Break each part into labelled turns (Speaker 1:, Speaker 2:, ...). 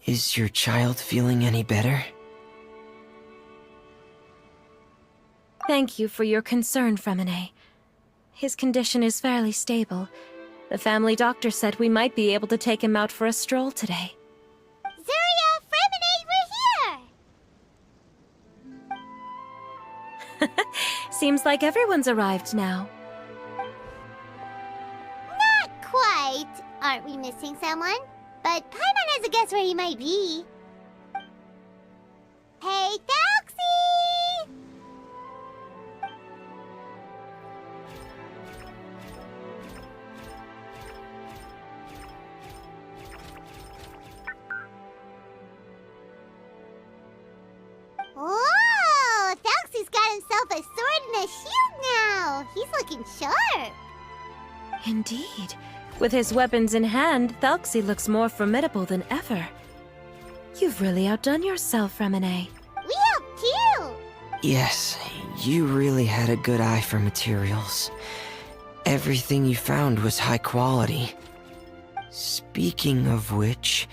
Speaker 1: Is your child feeling any better?
Speaker 2: Thank you for your concern, Fremine. His condition is fairly stable. The family doctor said we might be able to take him out for a stroll today.
Speaker 3: Zuria, Fremine, we're here!
Speaker 2: Seems like everyone's arrived now.
Speaker 3: Not quite. Aren't we missing someone? But Paimon has a guess where he might be. Hey, Thalxie! Whoa! Thalxie's got himself a sword and a shield now! He's looking sharp!
Speaker 2: Indeed. With his weapons in hand, Thalxie looks more formidable than ever. You've really outdone yourself, Fremine.
Speaker 3: We helped too!
Speaker 1: Yes, you really had a good eye for materials. Everything you found was high quality. Speaking of which,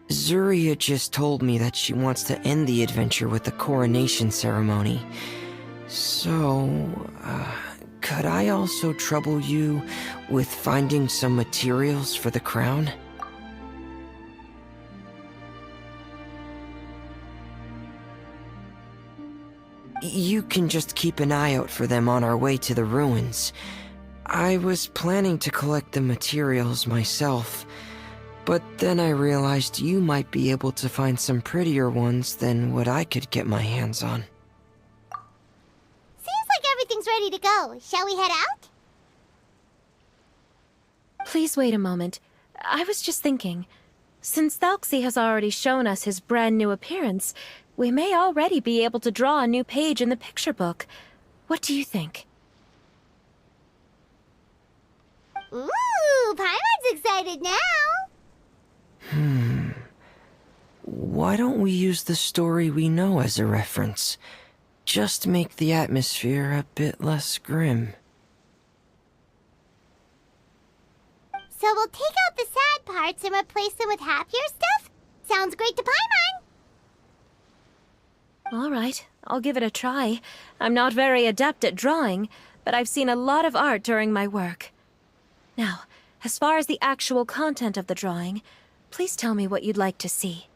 Speaker 1: Zuria just told me that she wants to end the adventure with the coronation ceremony. So, could I also trouble you with finding some materials for the crown? You can just keep an eye out for them on our way to the ruins. I was planning to collect the materials myself, but then I realized you might be able to find some prettier ones than what I could get my hands on.
Speaker 3: Seems like everything's ready to go. Shall we head out?
Speaker 2: Please wait a moment. I was just thinking. Since Thalxie has already shown us his brand new appearance, we may already be able to draw a new page in the picture book. What do you think?
Speaker 3: Ooh, Paimon's excited now!
Speaker 1: Why don't we use the story we know as a reference? Just make the atmosphere a bit less grim.
Speaker 3: So we'll take out the sad parts and replace them with happier stuff? Sounds great to Paimon!
Speaker 2: All right, I'll give it a try. I'm not very adept at drawing, but I've seen a lot of art during my work. Now, as far as the actual content of the drawing, please tell me what you'd like to see.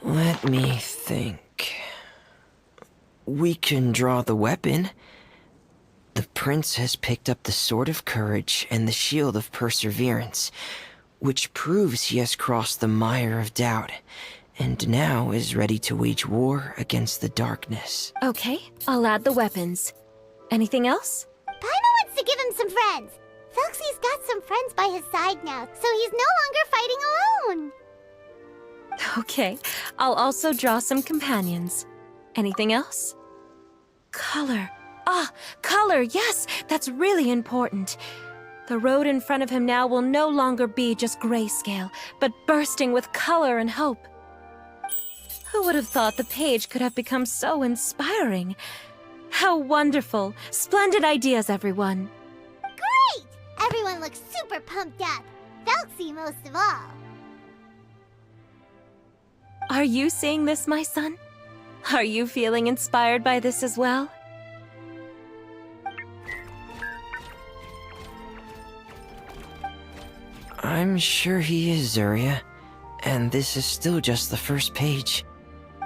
Speaker 1: Let me think. We can draw the weapon. The prince has picked up the Sword of Courage and the Shield of Perseverance, which proves he has crossed the mire of doubt, and now is ready to wage war against the darkness.
Speaker 2: Okay, I'll add the weapons. Anything else?
Speaker 3: Paimon wants to give him some friends. Thalxie's got some friends by his side now, so he's no longer fighting alone.
Speaker 2: Okay, I'll also draw some companions. Anything else? Color. Ah, color, yes, that's really important. The road in front of him now will no longer be just grayscale, but bursting with color and hope. Who would have thought the page could have become so inspiring? How wonderful! Splendid ideas, everyone!
Speaker 3: Great! Everyone looks super pumped up. Felxy most of all.
Speaker 2: Are you seeing this, my son? Are you feeling inspired by this as well?
Speaker 1: I'm sure he is, Zuria. And this is still just the first page.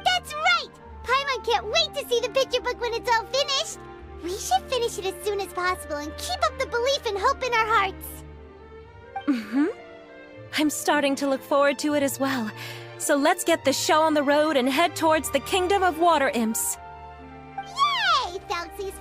Speaker 3: That's right! Paimon can't wait to see the picture book when it's all finished! We should finish it as soon as possible and keep up the belief and hope in our hearts!
Speaker 2: Mm-hmm. I'm starting to look forward to it as well. So let's get the show on the road and head towards the Kingdom of Water Imps.
Speaker 3: Yay! Felxy's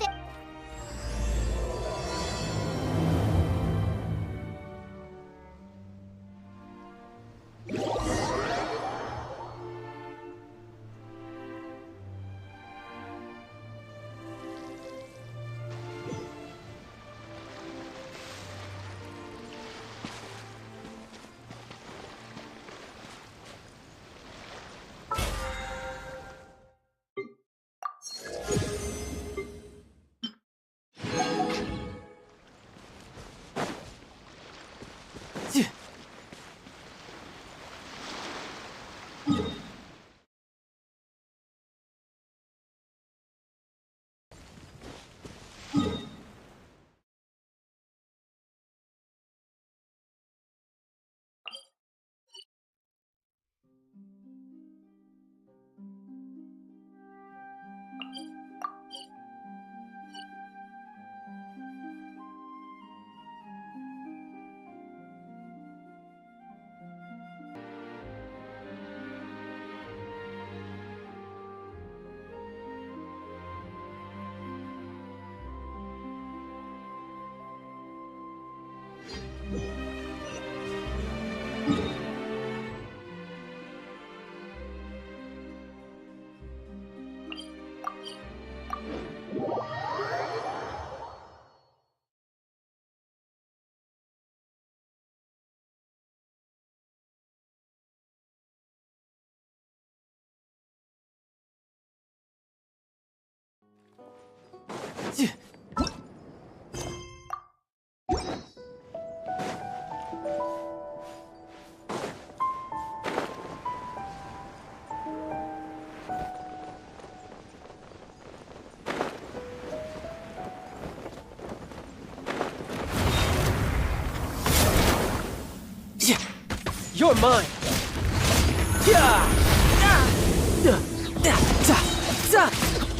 Speaker 4: You're mine!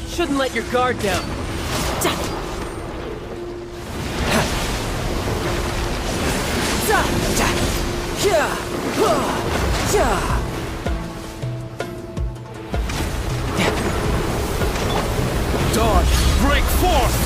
Speaker 4: Shouldn't let your guard down.
Speaker 5: Dodge! Break force!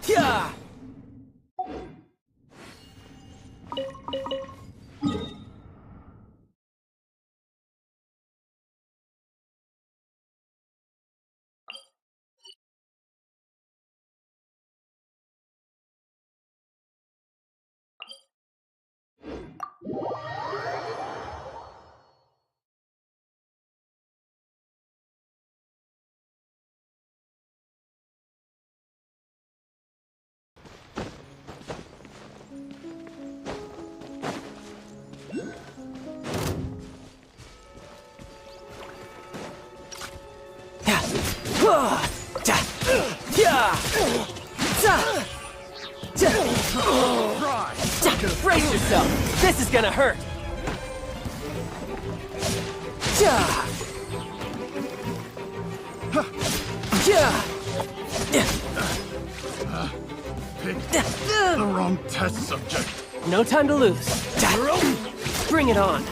Speaker 4: Yeah! Brace yourself! This is gonna hurt!
Speaker 5: Picked the wrong test subject.
Speaker 4: No time to lose. Bring it on.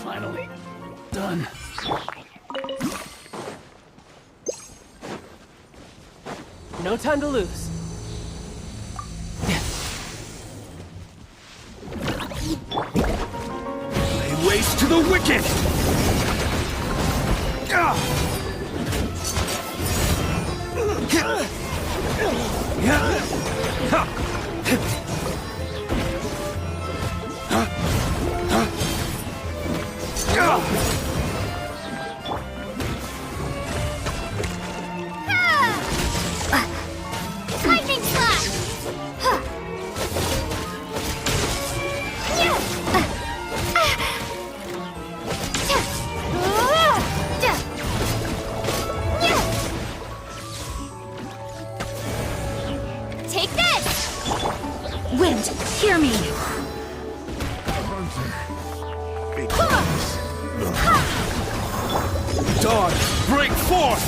Speaker 5: Finally done.
Speaker 4: No time to lose.
Speaker 5: Lay waste to the wicked!
Speaker 3: Lightning slash! Take this!
Speaker 2: Wind, hear me!
Speaker 5: Dawn, break forth!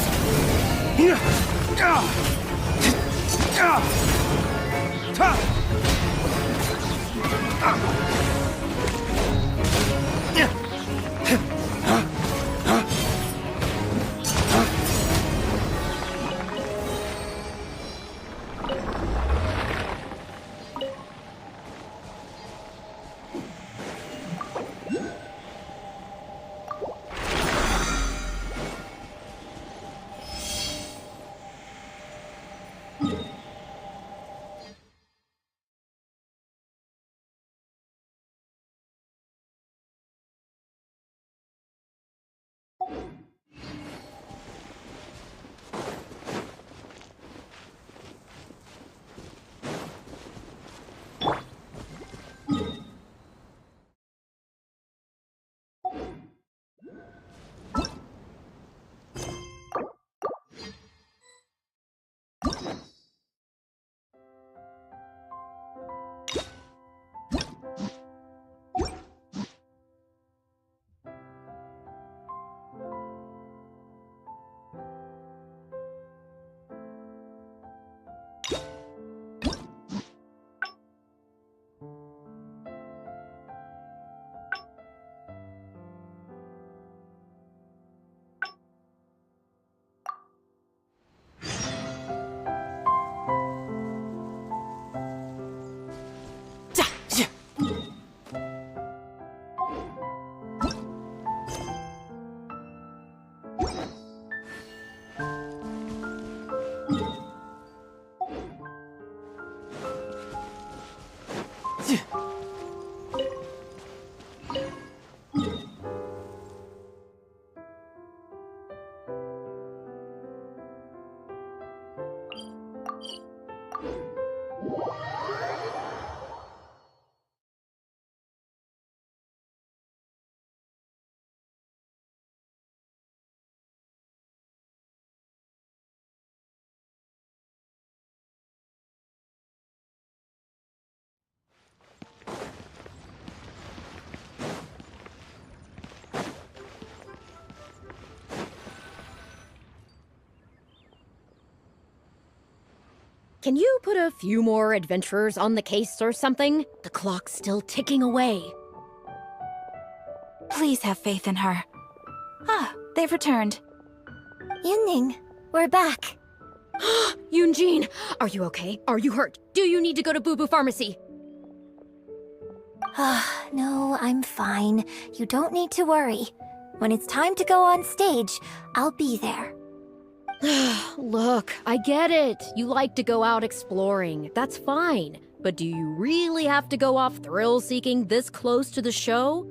Speaker 6: Can you put a few more adventurers on the case or something? The clock's still ticking away.
Speaker 7: Please have faith in her. Ah, they've returned.
Speaker 3: Yunning, we're back.
Speaker 6: Yunjin, are you okay? Are you hurt? Do you need to go to Boo Boo Pharmacy?
Speaker 3: No, I'm fine. You don't need to worry. When it's time to go on stage, I'll be there.
Speaker 6: Look, I get it. You like to go out exploring. That's fine. But do you really have to go off thrill-seeking this close to the show?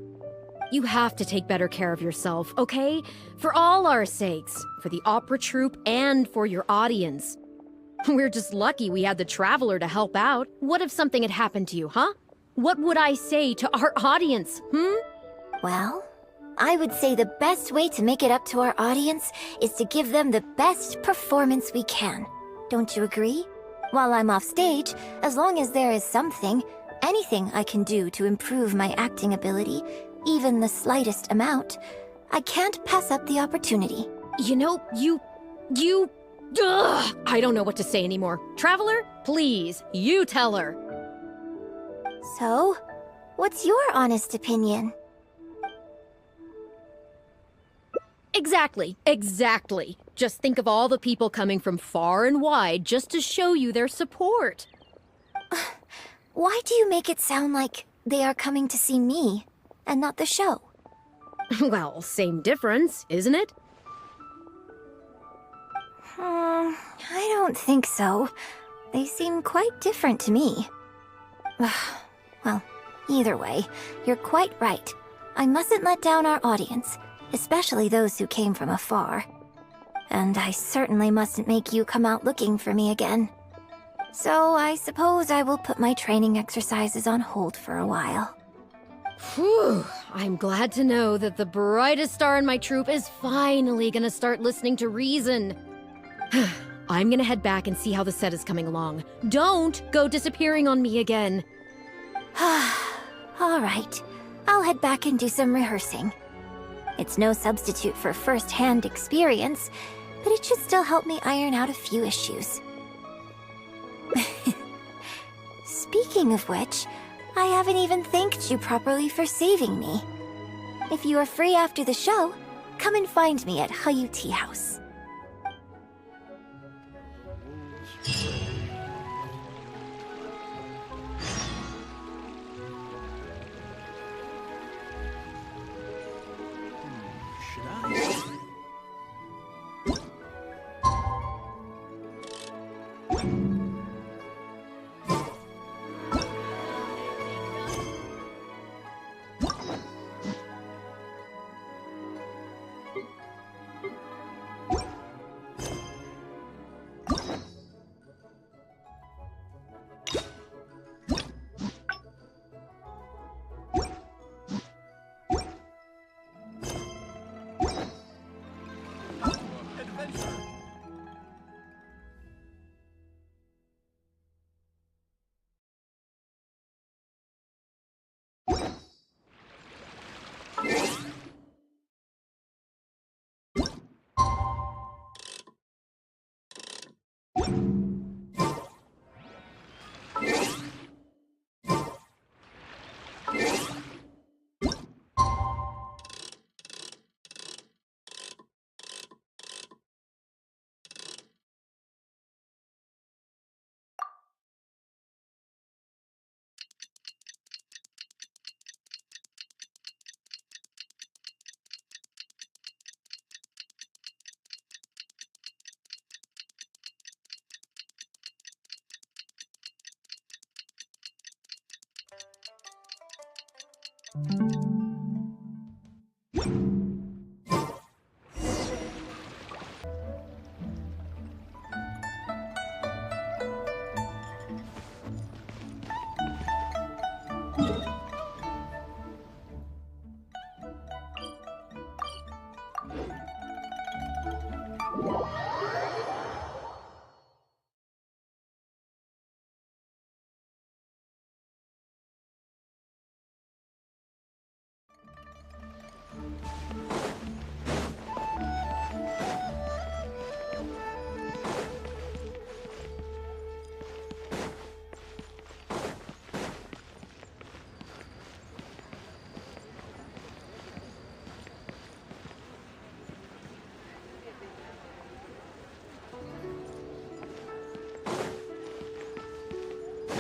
Speaker 6: You have to take better care of yourself, okay? For all our sakes. For the opera troupe and for your audience. We're just lucky we had the Traveler to help out. What if something had happened to you, huh? What would I say to our audience,
Speaker 3: Well, I would say the best way to make it up to our audience is to give them the best performance we can. Don't you agree? While I'm off stage, as long as there is something, anything I can do to improve my acting ability, even the slightest amount, I can't pass up the opportunity.
Speaker 6: You know, Ugh! I don't know what to say anymore. Traveler, please, you tell her.
Speaker 3: So, what's your honest opinion?
Speaker 6: Exactly. Just think of all the people coming from far and wide just to show you their support.
Speaker 3: Why do you make it sound like they are coming to see me, and not the show?
Speaker 6: Well, same difference, isn't it?
Speaker 3: I don't think so. They seem quite different to me. Well, either way, you're quite right. I mustn't let down our audience, especially those who came from afar. And I certainly mustn't make you come out looking for me again. So I suppose I will put my training exercises on hold for a while.
Speaker 6: Whew, I'm glad to know that the brightest star in my troupe is finally gonna start listening to reason. I'm gonna head back and see how the set is coming along. Don't go disappearing on me again.
Speaker 3: All right, I'll head back and do some rehearsing. It's no substitute for first-hand experience, but it should still help me iron out a few issues. Speaking of which, I haven't even thanked you properly for saving me. If you are free after the show, come and find me at Hayu Tea House.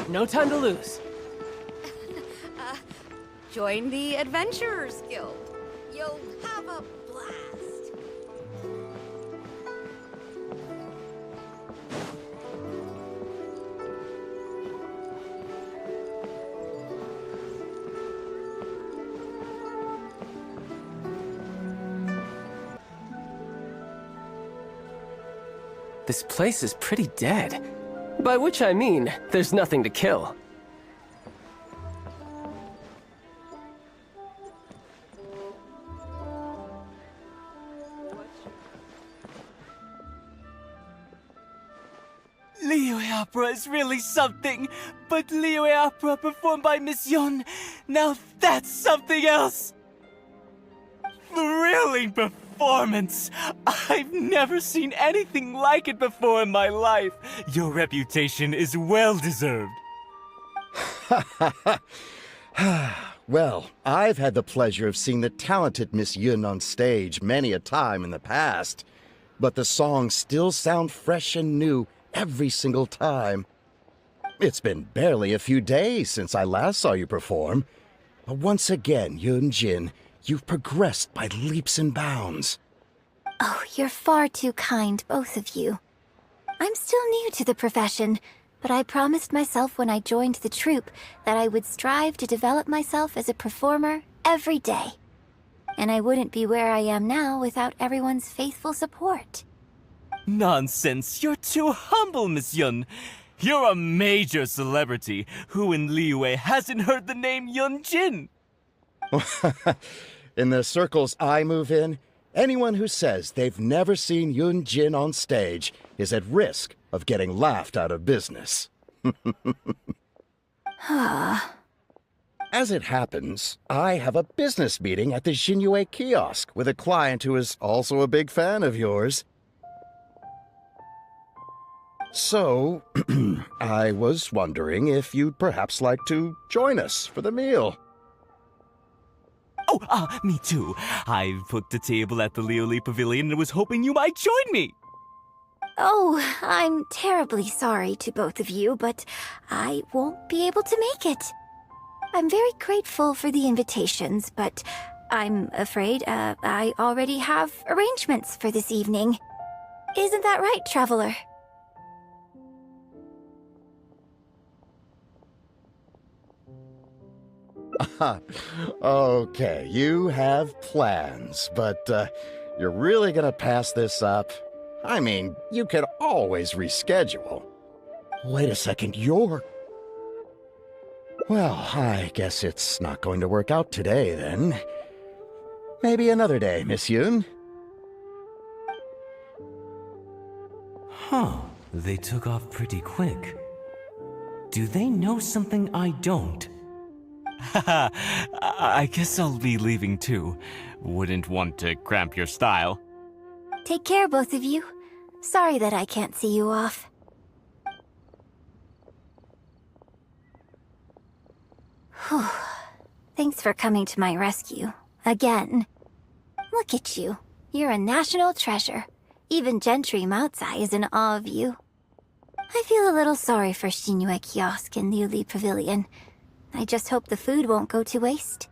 Speaker 4: No time to lose.
Speaker 8: Join the Adventurers Guild. You'll have a blast.
Speaker 4: This place is pretty dead. By which I mean, there's nothing to kill.
Speaker 9: Liyue opera is really something, but Liyue opera performed by Miss Yun, now that's something else! Thrilling performance! I've never seen anything like it before in my life. Your reputation is well deserved.
Speaker 10: Well, I've had the pleasure of seeing the talented Miss Yun on stage many a time in the past, but the songs still sound fresh and new every single time. It's been barely a few days since I last saw you perform, but once again, Yun-jin, you've progressed by leaps and bounds.
Speaker 3: Oh, you're far too kind, both of you. I'm still new to the profession, but I promised myself when I joined the troupe that I would strive to develop myself as a performer every day. And I wouldn't be where I am now without everyone's faithful support.
Speaker 9: Nonsense, you're too humble, Miss Yun. You're a major celebrity. Who in Liyue hasn't heard the name Yun-jin?
Speaker 10: In the circles I move in, anyone who says they've never seen Yun-jin on stage is at risk of getting laughed out of business. As it happens, I have a business meeting at the Xinyue kiosk with a client who is also a big fan of yours. So, I was wondering if you'd perhaps like to join us for the meal.
Speaker 9: Oh, me too. I've booked the table at the Lioli Pavilion and was hoping you might join me.
Speaker 3: Oh, I'm terribly sorry to both of you, but I won't be able to make it. I'm very grateful for the invitations, but I'm afraid I already have arrangements for this evening. Isn't that right, Traveler?
Speaker 10: Okay, you have plans, but you're really gonna pass this up? I mean, you can always reschedule. Wait a second, you're... Well, I guess it's not going to work out today, then. Maybe another day, Miss Yun.
Speaker 9: Huh, they took off pretty quick. Do they know something I don't? Haha, I guess I'll be leaving too. Wouldn't want to cramp your style.
Speaker 3: Take care, both of you. Sorry that I can't see you off. Whew. Thanks for coming to my rescue. Again. Look at you. You're a national treasure. Even Gentry Moutsai is in awe of you. I feel a little sorry for Xinyue Kiosk and Liuli Pavilion. I just hope the food won't go to waste.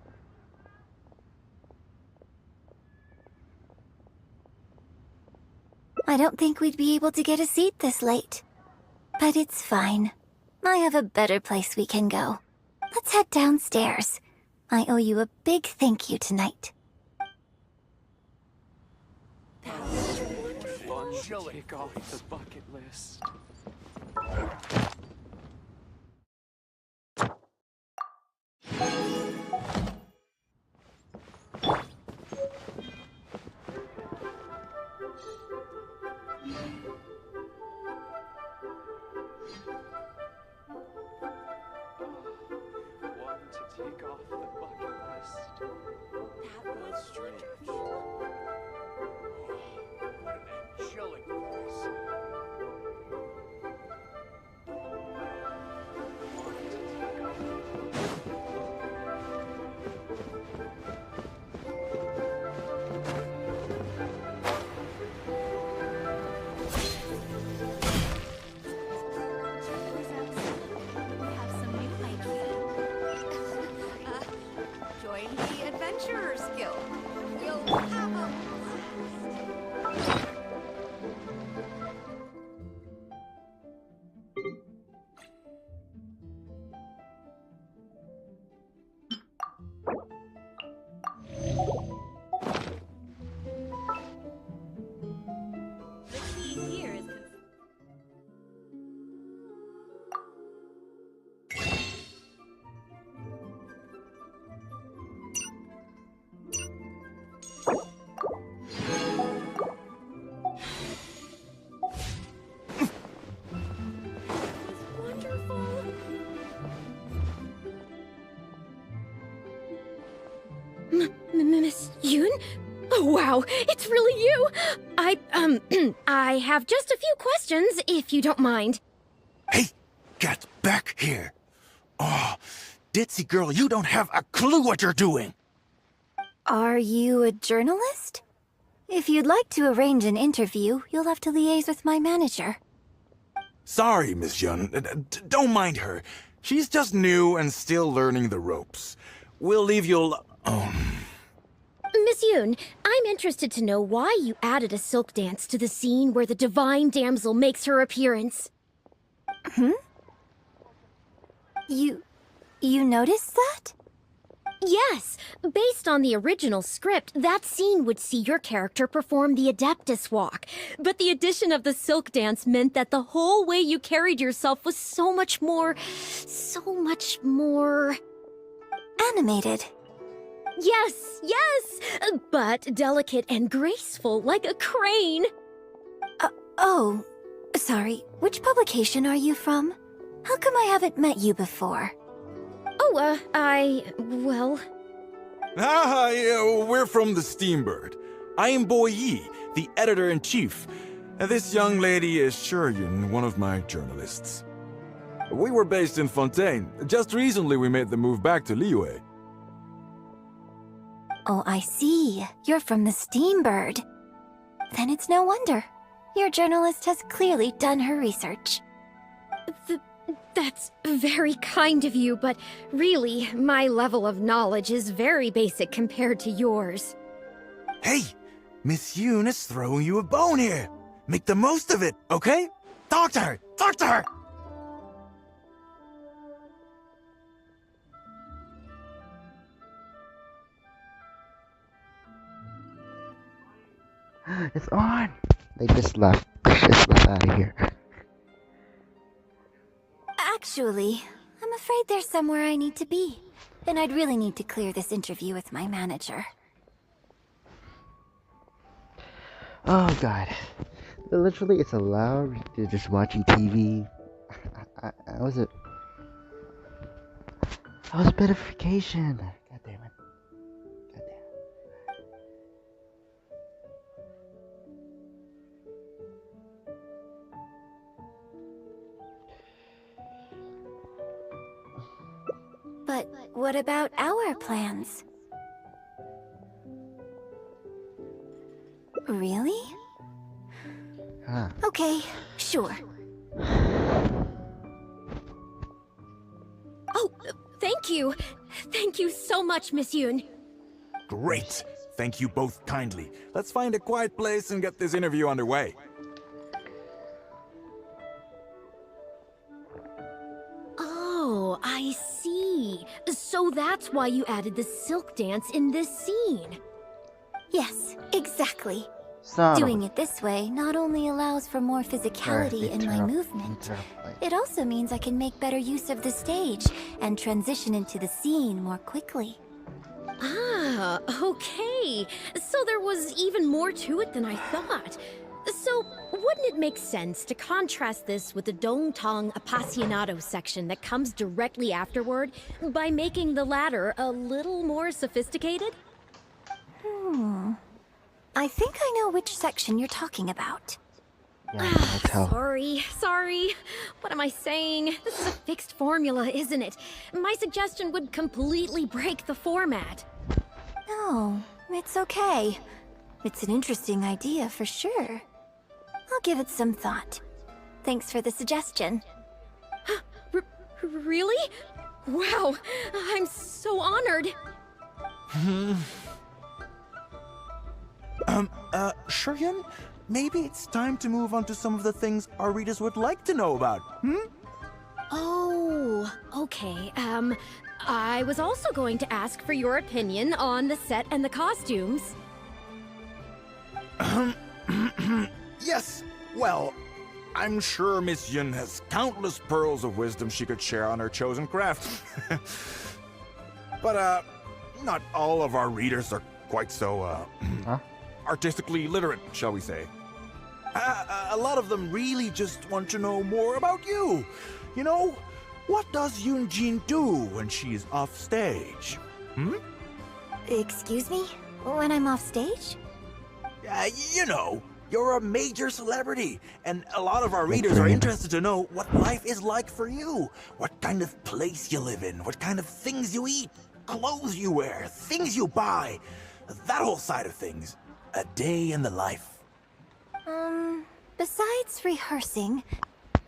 Speaker 3: I don't think we'd be able to get a seat this late. But it's fine. I have a better place we can go. Let's head downstairs. I owe you a big thank you tonight.
Speaker 4: Check off the bucket list. One to take off the bucket list.
Speaker 8: That was strange.
Speaker 5: What an angelic voice.
Speaker 8: Join the Adventurers Guild. You'll have a blast. The key here is
Speaker 6: Miss Yoon? Oh, wow, it's really you! I have just a few questions, if you don't mind.
Speaker 5: Hey, get back here. Oh, ditzy girl, you don't have a clue what you're doing.
Speaker 3: Are you a journalist? If you'd like to arrange an interview, you'll have to liaise with my manager.
Speaker 5: Sorry, Miss Yun. Don't mind her. She's just new and still learning the ropes. We'll leave you
Speaker 6: Miss Yoon, I'm interested to know why you added a silk dance to the scene where the divine damsel makes her appearance.
Speaker 3: You noticed that?
Speaker 6: Yes, based on the original script, that scene would see your character perform the Adeptus Walk. But the addition of the silk dance meant that the whole way you carried yourself was so much more...
Speaker 3: Animated.
Speaker 6: Yes, but delicate and graceful like a crane.
Speaker 3: Oh, sorry. Which publication are you from? How come I haven't met you before?
Speaker 6: Well...
Speaker 5: yeah, we're from the Steambird. I am Boy Yi, the editor-in-chief. This young lady is Shuryun, one of my journalists. We were based in Fontaine. Just recently we made the move back to Liyue.
Speaker 3: Oh, I see. You're from the Steambird. Then it's no wonder. Your journalist has clearly done her research.
Speaker 6: That's very kind of you, but really, my level of knowledge is very basic compared to yours.
Speaker 5: Hey, Miss Yoon is throwing you a bone here. Make the most of it, okay? Talk to her! Talk to her!
Speaker 11: It's on! They just left. Just left out of here.
Speaker 3: Actually, I'm afraid there's somewhere I need to be. And I'd really need to clear this interview with my manager.
Speaker 11: Oh god. Literally, it's allowed. You're just watching TV. I was a bit of vacation. God damn it. God damn it.
Speaker 3: But what about our plans? Really?
Speaker 11: Huh.
Speaker 3: Okay, sure.
Speaker 6: Oh, thank you. Thank you so much, Miss Yoon.
Speaker 5: Great! Thank you both kindly. Let's find a quiet place and get this interview underway.
Speaker 6: Oh, I see. So that's why you added the silk dance in this scene.
Speaker 3: Yes, exactly.
Speaker 11: Son of
Speaker 3: Doing
Speaker 11: a-
Speaker 3: it this way not only allows for more physicality in my movement, it also means I can make better use of the stage and transition into the scene more quickly.
Speaker 6: Ah, okay. So there was even more to it than I thought. So, wouldn't it make sense to contrast this with the Dong Tong Appassionato section that comes directly afterward by making the latter a little more sophisticated?
Speaker 3: I think I know which section you're talking about.
Speaker 11: Yeah, that's how.
Speaker 6: Sorry. What am I saying? This is a fixed formula, isn't it? My suggestion would completely break the format.
Speaker 3: No, it's okay. It's an interesting idea for sure. I'll give it some thought. Thanks for the suggestion.
Speaker 6: Really? Wow, I'm so honored.
Speaker 5: Shuryun, maybe it's time to move on to some of the things our readers would like to know about,
Speaker 6: Oh, okay. I was also going to ask for your opinion on the set and the costumes.
Speaker 5: Yes, well, I'm sure Miss Yun has countless pearls of wisdom she could share on her chosen craft. But, not all of our readers are quite so, artistically literate, shall we say. A lot of them really just want to know more about you. You know, what does Yunjin do when she's off stage?
Speaker 3: Excuse me? When I'm off stage?
Speaker 5: You know, you're a major celebrity, and a lot of our readers are interested to know what life is like for you. What kind of place you live in, what kind of things you eat, clothes you wear, things you buy, that whole side of things. A day in the life.
Speaker 3: Besides rehearsing,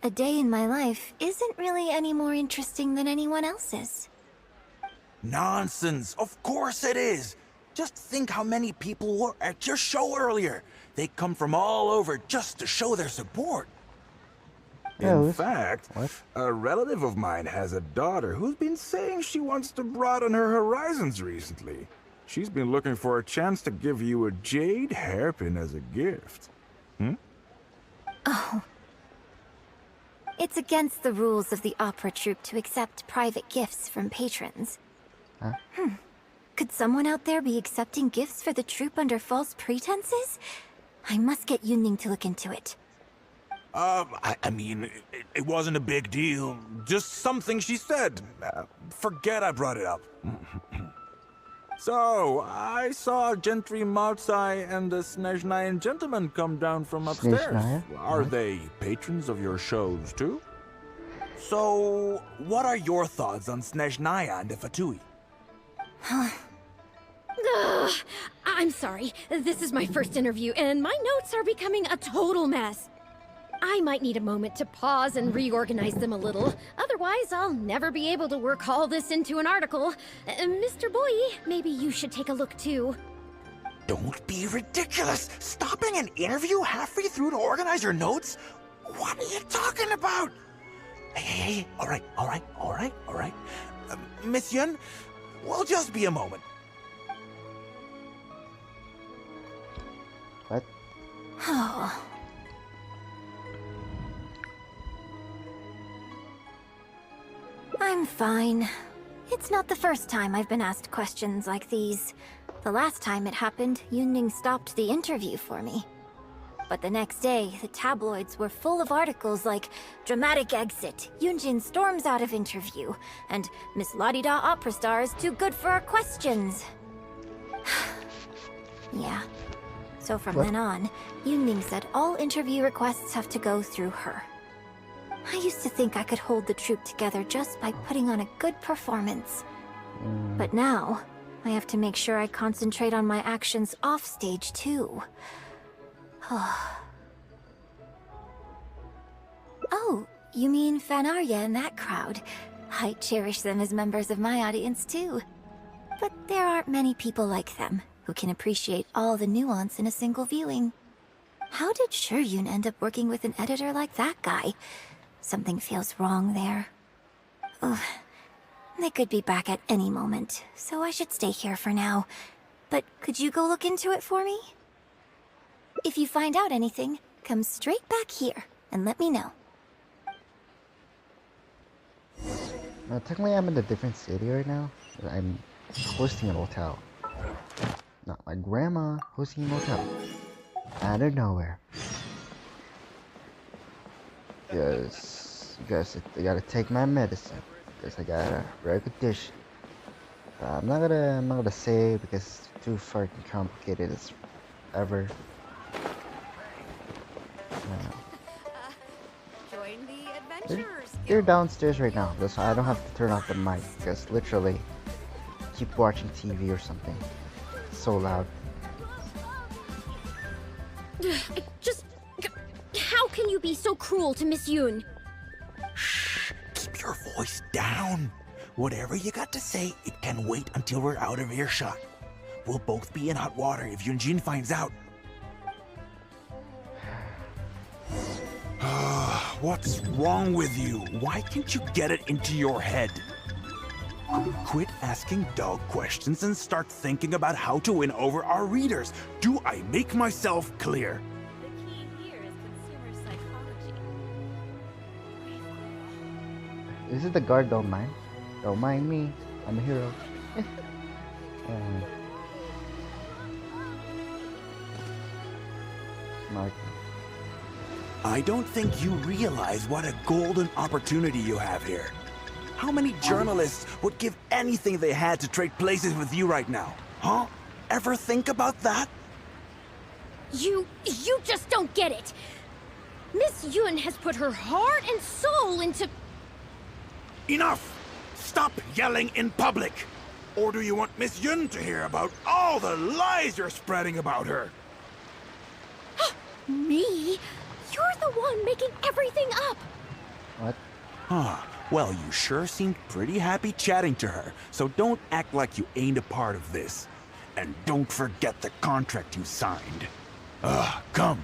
Speaker 3: a day in my life isn't really any more interesting than anyone else's.
Speaker 5: Nonsense, of course it is. Just think how many people were at your show earlier. They come from all over just to show their support. In fact, a relative of mine has a daughter who's been saying she wants to broaden her horizons recently. She's been looking for a chance to give you a jade hairpin as a gift.
Speaker 3: Oh. It's against the rules of the opera troupe to accept private gifts from patrons. Could someone out there be accepting gifts for the troupe under false pretenses? I must get Yunning to look into it.
Speaker 5: I mean, it wasn't a big deal. Just something she said. Forget I brought it up. So, I saw Gentry Maltsai and the Snezhnayan gentleman come down from upstairs.
Speaker 11: Snezhnaya?
Speaker 5: Are they patrons of your shows, too? So, what are your thoughts on Snezhnaya and the Fatui?
Speaker 6: I'm sorry. This is my first interview, and my notes are becoming a total mess. I might need a moment to pause and reorganize them a little. Otherwise, I'll never be able to work all this into an article. Mr. Boyi, maybe you should take a look too.
Speaker 5: Don't be ridiculous! Stopping an interview halfway through to organize your notes? What are you talking about? Hey, all right. Miss Yun, we'll just be a moment.
Speaker 11: What?
Speaker 3: Oh. I'm fine. It's not the first time I've been asked questions like these. The last time it happened, Yunning stopped the interview for me. But the next day, the tabloids were full of articles like "Dramatic Exit, Yunjin storms out of interview," and "Miss La-di-da opera star is too good for our questions." Yeah. So from then on, Yunning said all interview requests have to go through her. I used to think I could hold the troupe together just by putting on a good performance. But now, I have to make sure I concentrate on my actions off stage too. Oh, you mean Fanarya and that crowd? I cherish them as members of my audience too. But there aren't many people like them who can appreciate all the nuance in a single viewing. How did Shuryun end up working with an editor like that guy? Something feels wrong there. Ugh. They could be back at any moment, so I should stay here for now. But could you go look into it for me? If you find out anything, come straight back here and let me know.
Speaker 11: Technically, I'm in a different city right now. I'm hosting a hotel. Not my grandma hosting a hotel. Out of nowhere. Because I gotta take my medicine. Because I got a rare condition. I'm not gonna say because it's too fucking complicated as ever.
Speaker 8: Join the adventurers.
Speaker 11: They're downstairs right now, so I don't have to turn off the mic because literally keep watching TV or something. It's so loud.
Speaker 6: How can you be so cruel to Miss Yoon?
Speaker 5: Shh, keep your voice down. Whatever you got to say, it can wait until we're out of earshot. We'll both be in hot water if Yunjin finds out. What's wrong with you? Why can't you get it into your head? Quit asking dog questions and start thinking about how to win over our readers. Do I make myself clear?
Speaker 2: The key here is consumer psychology.
Speaker 11: This is the guard, don't mind. Don't mind me. I'm a hero. Smart.
Speaker 5: I don't think you realize what a golden opportunity you have here. How many journalists would give anything they had to trade places with you right now? Huh? Ever think about that?
Speaker 6: You just don't get it. Miss Yoon has put her heart and soul into...
Speaker 5: Enough! Stop yelling in public! Or do you want Miss Yun to hear about all the lies you're spreading about her?
Speaker 6: Me? You're the one making everything up!
Speaker 11: What?
Speaker 5: Huh. Well, you sure seemed pretty happy chatting to her, so don't act like you ain't a part of this. And don't forget the contract you signed. Come.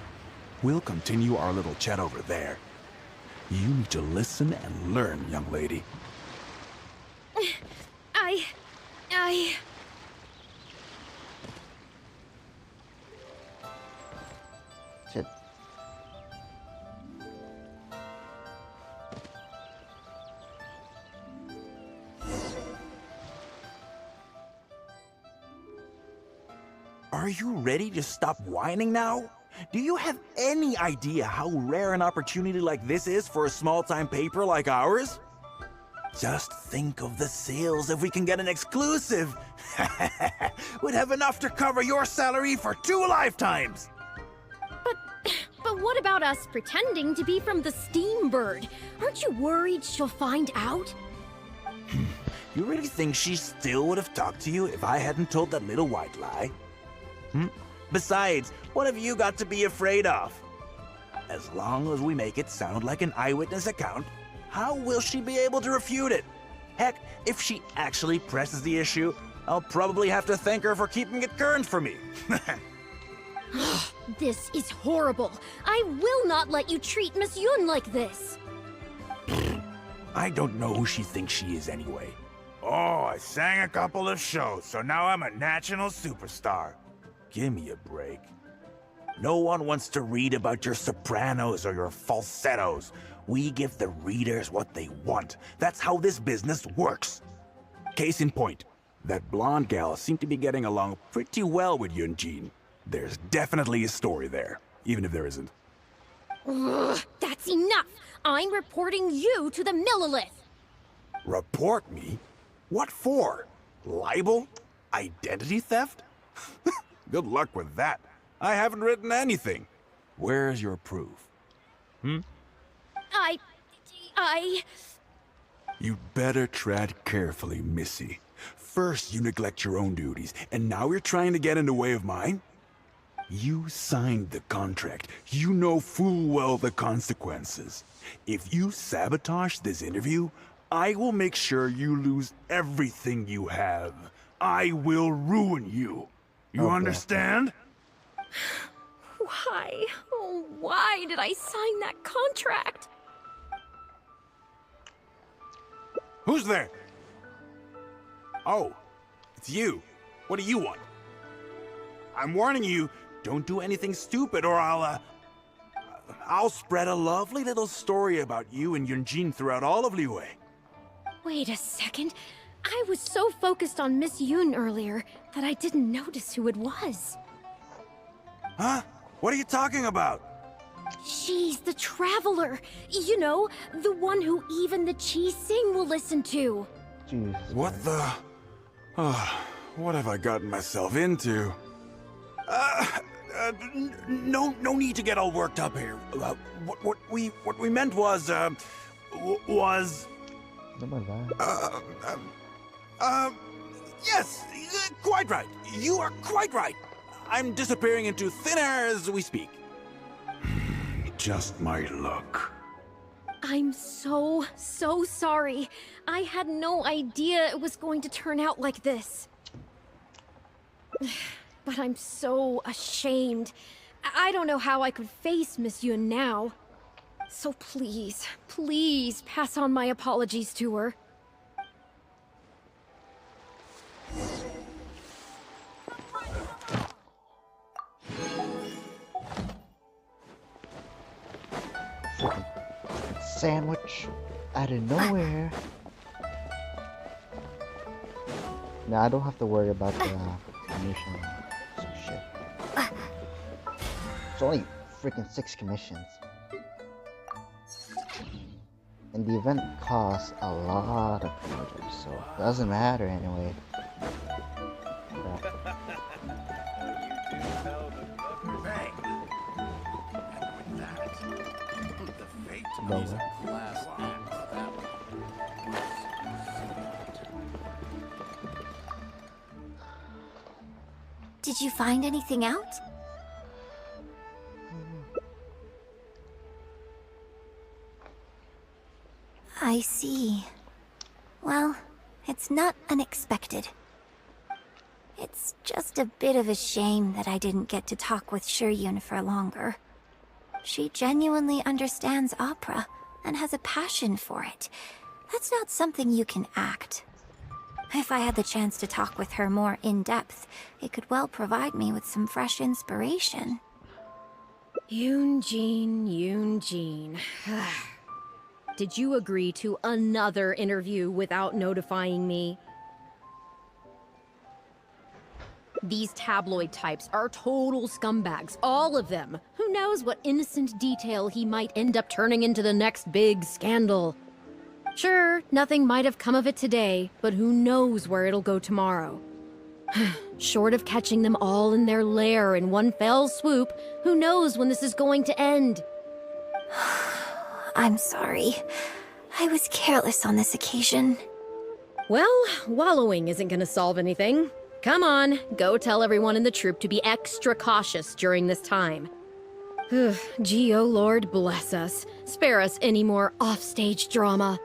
Speaker 5: We'll continue our little chat over there. You need to listen and learn, young lady.
Speaker 11: Shit.
Speaker 5: Are you ready to stop whining now? Do you have any idea how rare an opportunity like this is for a small-time paper like ours? Just think of the sales if we can get an exclusive. We'd have enough to cover your salary for 2 lifetimes.
Speaker 6: But what about us pretending to be from the Steambird? Aren't you worried she'll find out?
Speaker 5: You really think she still would have talked to you if I hadn't told that little white lie? Besides, what have you got to be afraid of? As long as we make it sound like an eyewitness account, how will she be able to refute it? Heck, if she actually presses the issue, I'll probably have to thank her for keeping it current for me.
Speaker 6: This is horrible. I will not let you treat Miss Yoon like this.
Speaker 5: I don't know who she thinks she is anyway. Oh, I sang a couple of shows, so now I'm a national superstar. Give me a break. No one wants to read about your sopranos or your falsettos. We give the readers what they want. That's how this business works. Case in point, that blonde gal seemed to be getting along pretty well with Yunjin. There's definitely a story there, even if there isn't.
Speaker 6: Ugh, that's enough! I'm reporting you to the Millilith!
Speaker 5: Report me? What for? Libel? Identity theft? Good luck with that. I haven't written anything. Where's your proof? You'd better tread carefully, Missy. First, you neglect your own duties, and now you're trying to get in the way of mine? You signed the contract. You know full well the consequences. If you sabotage this interview, I will make sure you lose everything you have. I will ruin you. You understand?
Speaker 6: Why? Oh, why did I sign that contract?
Speaker 5: Who's there? Oh, it's you. What do you want? I'm warning you, don't do anything stupid or I'll spread a lovely little story about you and Yunjin throughout all of Liyue.
Speaker 6: Wait a second. I was so focused on Miss Yoon earlier that I didn't notice who it was.
Speaker 5: Huh? What are you talking about?
Speaker 6: She's the Traveler. You know, the one who even the Chi Sing will listen to.
Speaker 11: Jesus.
Speaker 5: What the... what have I gotten myself into? No need to get all worked up here. What we meant was, yes, quite right. You are quite right. I'm disappearing into thin air as we speak. Just my luck.
Speaker 6: I'm so sorry. I had no idea it was going to turn out like this. But I'm so ashamed. I don't know how I could face Miss Yun now. So please, please pass on my apologies to her.
Speaker 11: Freaking sandwich out of nowhere. Now I don't have to worry about the commission. Some shit. It's only freaking 6 commissions. And the event costs a lot of projects, so it doesn't matter anyway. Crap.
Speaker 3: Did you find anything out? I see. Well, it's not unexpected. It's just a bit of a shame that I didn't get to talk with Shiryun for longer. She genuinely understands opera and has a passion for it. That's not something you can act. If I had the chance to talk with her more in depth, it could well provide me with some fresh inspiration.
Speaker 6: Yoonjin. Did you agree to another interview without notifying me? These tabloid types are total scumbags, all of them. Who knows what innocent detail he might end up turning into the next big scandal? Sure, nothing might have come of it today, but who knows where it'll go tomorrow. Short of catching them all in their lair in one fell swoop, who knows when this is going to end?
Speaker 3: I'm sorry. I was careless on this occasion.
Speaker 6: Well, wallowing isn't gonna solve anything. Come on, go tell everyone in the troupe to be extra cautious during this time. Gee, oh Lord, bless us. Spare us any more offstage drama.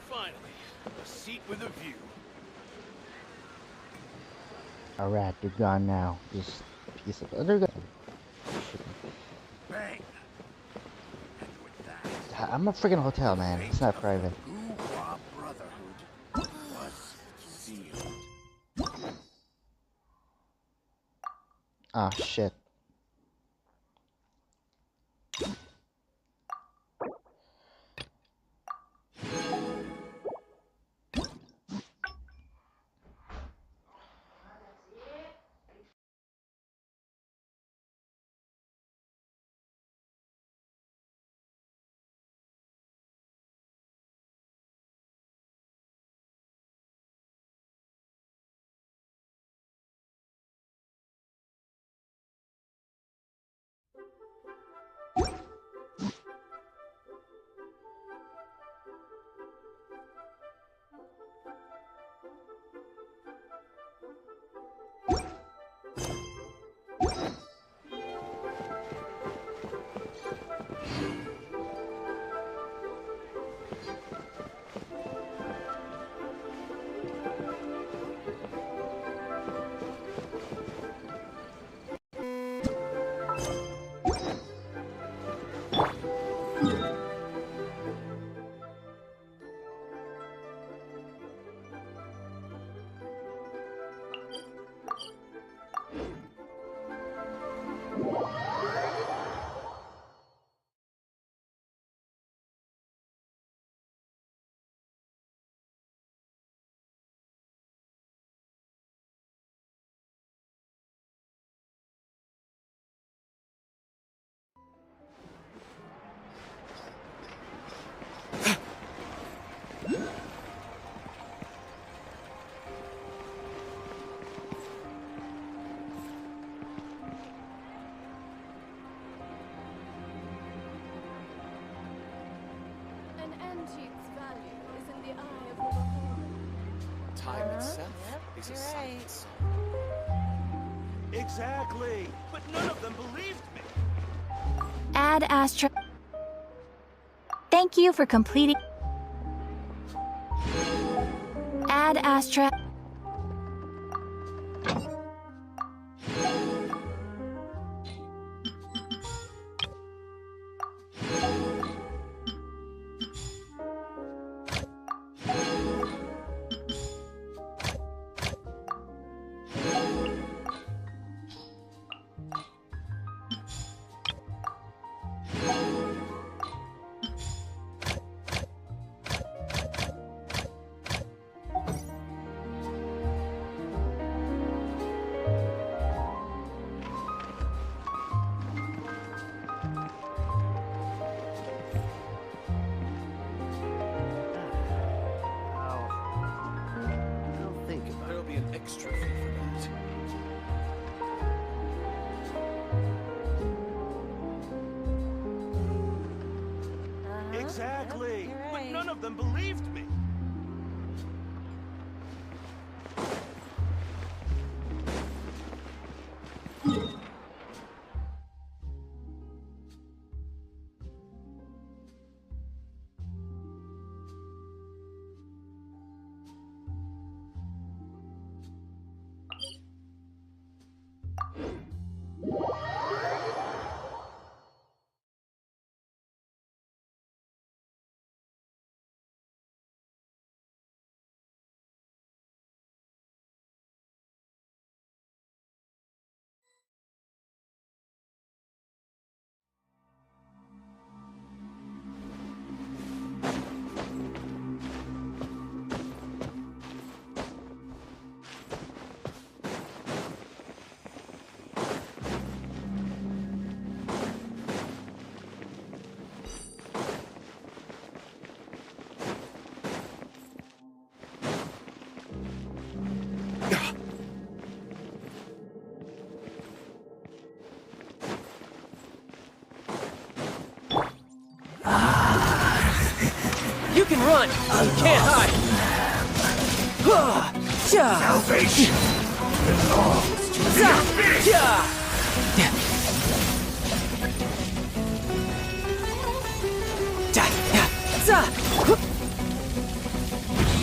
Speaker 12: Finally, a seat with a view.
Speaker 11: Alright, they're gone now. Just a piece of other gun.
Speaker 12: Bang! And with that,
Speaker 11: I'm a freaking hotel, man. It's not private.
Speaker 12: Guhua Brotherhood was sealed.
Speaker 11: Ah, shit.
Speaker 12: Time itself is a science.
Speaker 13: Exactly! But none of them believed me!
Speaker 3: Ad Astra. Thank you for completing. Ad Astra.
Speaker 12: There'll be an extra fee for that.
Speaker 13: Exactly! But none of them believed me!
Speaker 4: You can run! You can't hide!
Speaker 12: Salvation belongs to the abyss!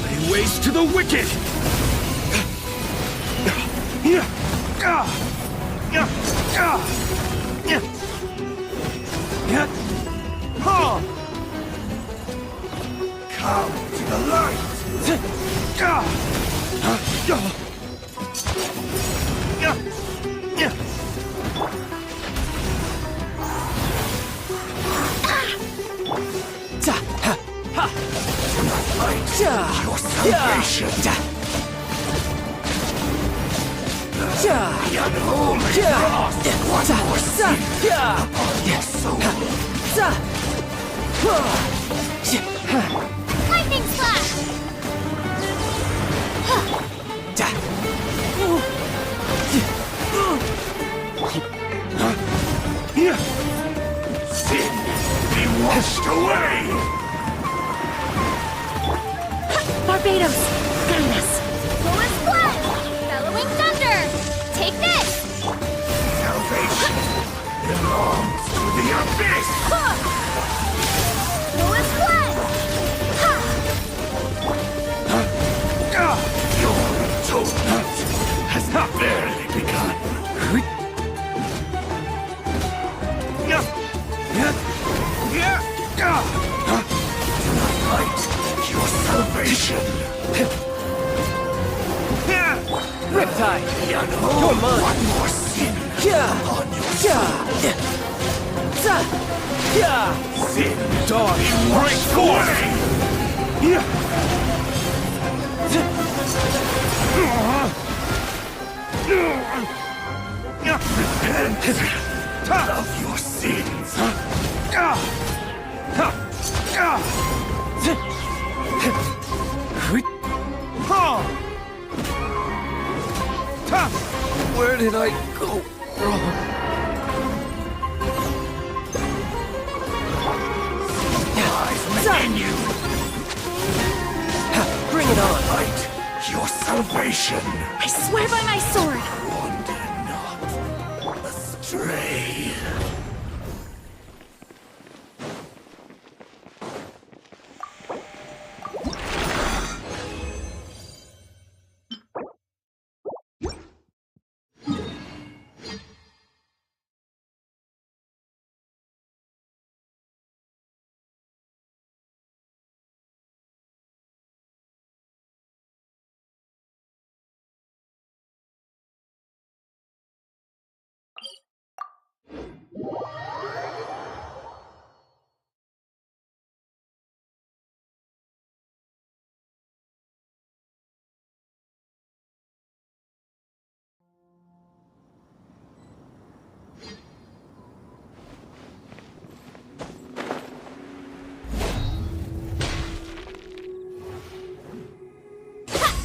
Speaker 12: Lay waste to the wicked! Come to the light! Light, your salvation! The unholy frost! One more sin upon your soul!
Speaker 3: Lightning slash!
Speaker 12: Sin be washed away!
Speaker 3: Barbados! Guide us! Fullest blood! Bellowing thunder! Take this!
Speaker 12: Salvation belongs to the abyss!
Speaker 3: Fullest blood!
Speaker 12: Your atonement has not barely begun. Light, your salvation.
Speaker 4: Riptide!
Speaker 12: The unholy, one more sin upon your soul. Sin, dog, break forth! Repent of your sins.
Speaker 4: Where did I go wrong?
Speaker 12: Lies within you.
Speaker 4: it on.
Speaker 12: Light, your salvation.
Speaker 7: I swear by my sword!
Speaker 12: Wander not astray.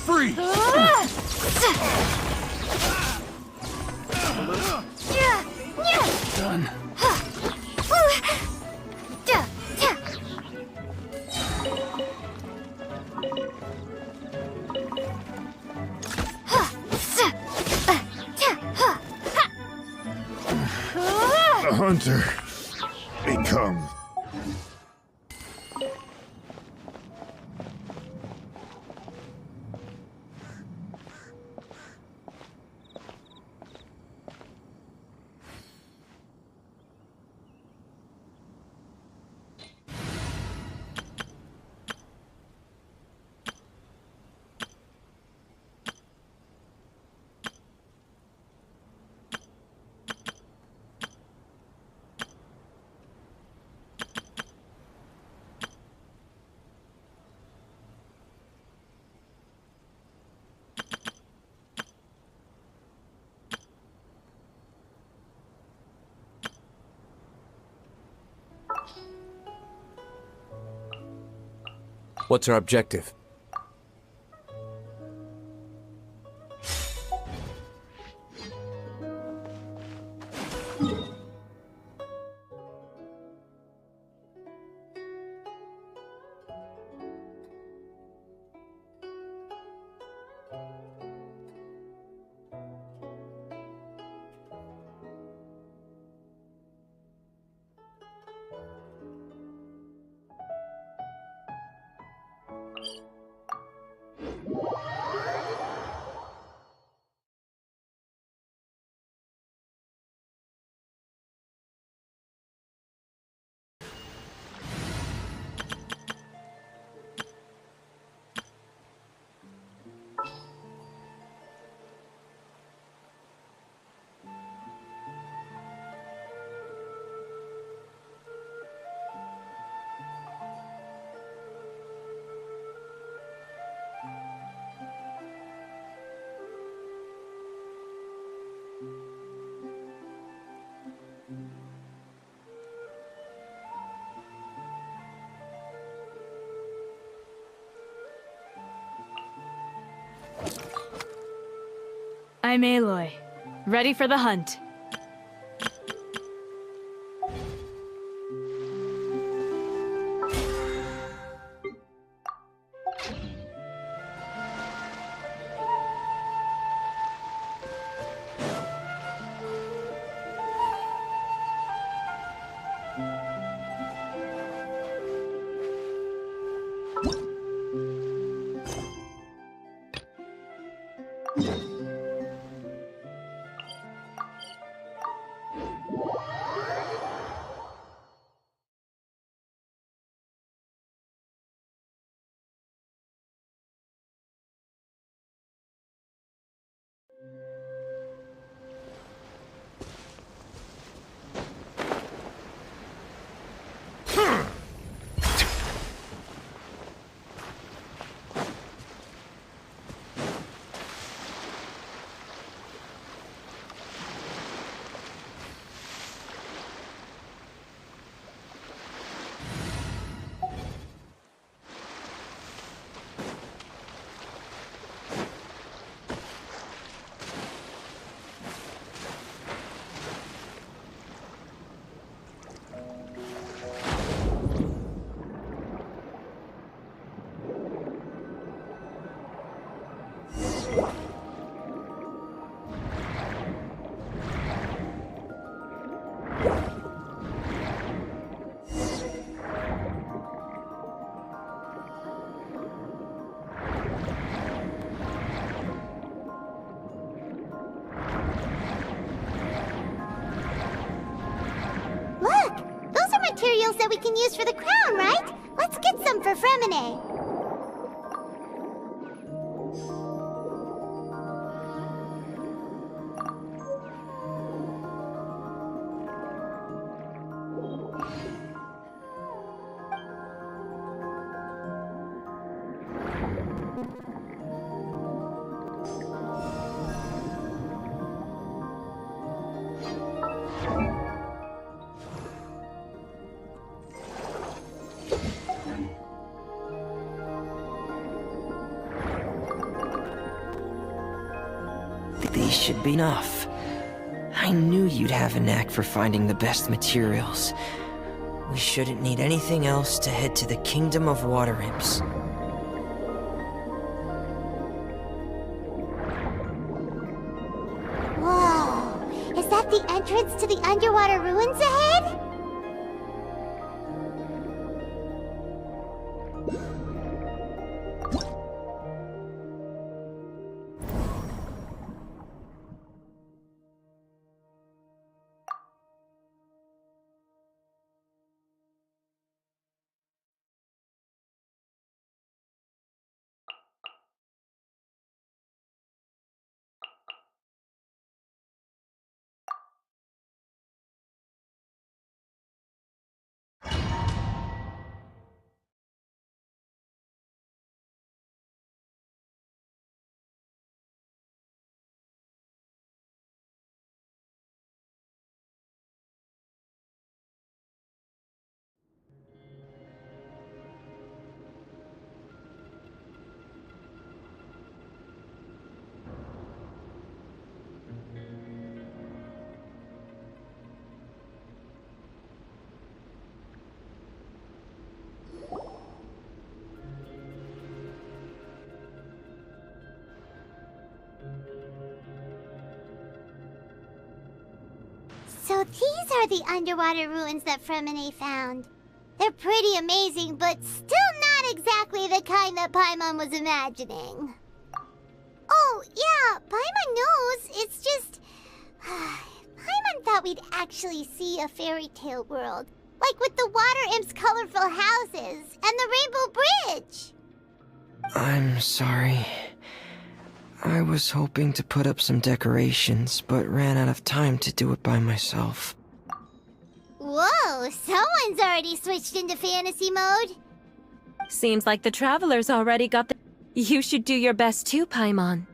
Speaker 5: Free!
Speaker 12: Done.
Speaker 14: The hunter. Become.
Speaker 4: What's our objective?
Speaker 15: I'm Aloy. Ready for the hunt.
Speaker 16: materials that we can use for the crown, right? Let's get some for Fremine.
Speaker 1: These should be enough. I knew you'd have a knack for finding the best materials. We shouldn't need anything else to head to the Kingdom of Water Imps.
Speaker 16: Whoa! Is that the entrance to the underwater ruins ahead? So these are the underwater ruins that Fremine found. They're pretty amazing, but still not exactly the kind that Paimon was imagining. Oh, yeah, Paimon knows. It's just... Paimon thought we'd actually see a fairy tale world. Like with the Water Imp's colorful houses and the Rainbow Bridge.
Speaker 1: I'm sorry. I was hoping to put up some decorations, but ran out of time to do it by myself.
Speaker 16: Whoa, someone's already switched into fantasy mode.
Speaker 2: Seems like the travelers already got the... You should do your best too, Paimon.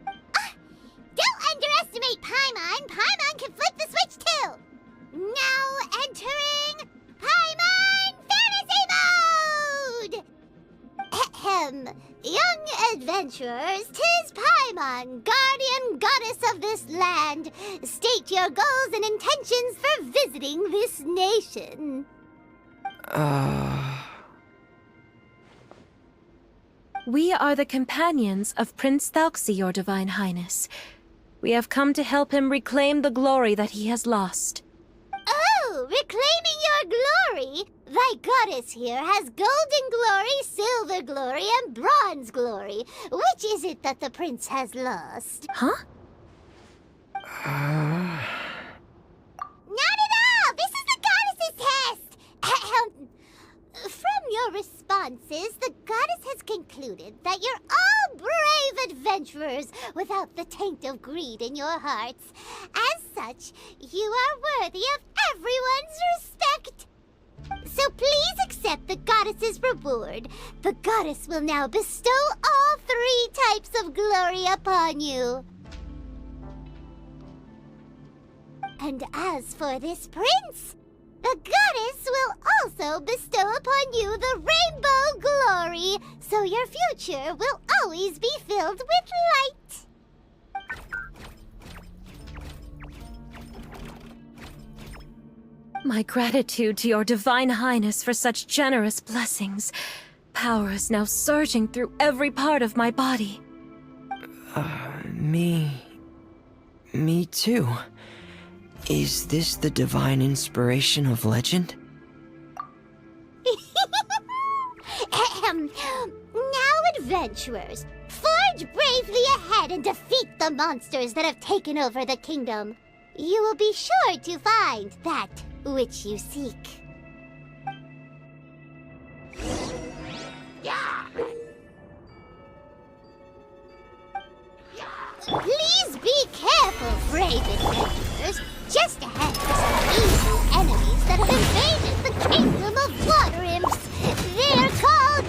Speaker 16: Don't underestimate Paimon! Paimon can flip the switch too! Now entering Paimon Fantasy Mode! Ahem. Young adventurers, 'tis Paimon, guardian goddess of this land. State your goals and intentions for visiting this nation.
Speaker 2: We are the companions of Prince Thalxi, your Divine Highness. We have come to help him reclaim the glory that he has lost.
Speaker 16: Oh, reclaiming your glory? Thy goddess here has golden glory, silver glory, and bronze glory. Which is it that the prince has lost?
Speaker 2: Huh?
Speaker 16: Not at all! This is the goddess's test! From your responses, the goddess has concluded that you're all brave adventurers without the taint of greed in your hearts. As such, you are worthy of everyone's respect. So please accept the goddess's reward. The goddess will now bestow all 3 types of glory upon you. And as for this prince, the goddess will also bestow upon you the rainbow glory, so your future will always be filled with light.
Speaker 2: My gratitude to your Divine Highness for such generous blessings. Power is now surging through every part of my body.
Speaker 1: Me too. Is this the divine inspiration of legend?
Speaker 16: Now, adventurers, forge bravely ahead and defeat the monsters that have taken over the kingdom. You will be sure to find that which you seek. Please be careful, brave adventurers. Just ahead are some evil enemies that have invaded the kingdom of water imps. They're called...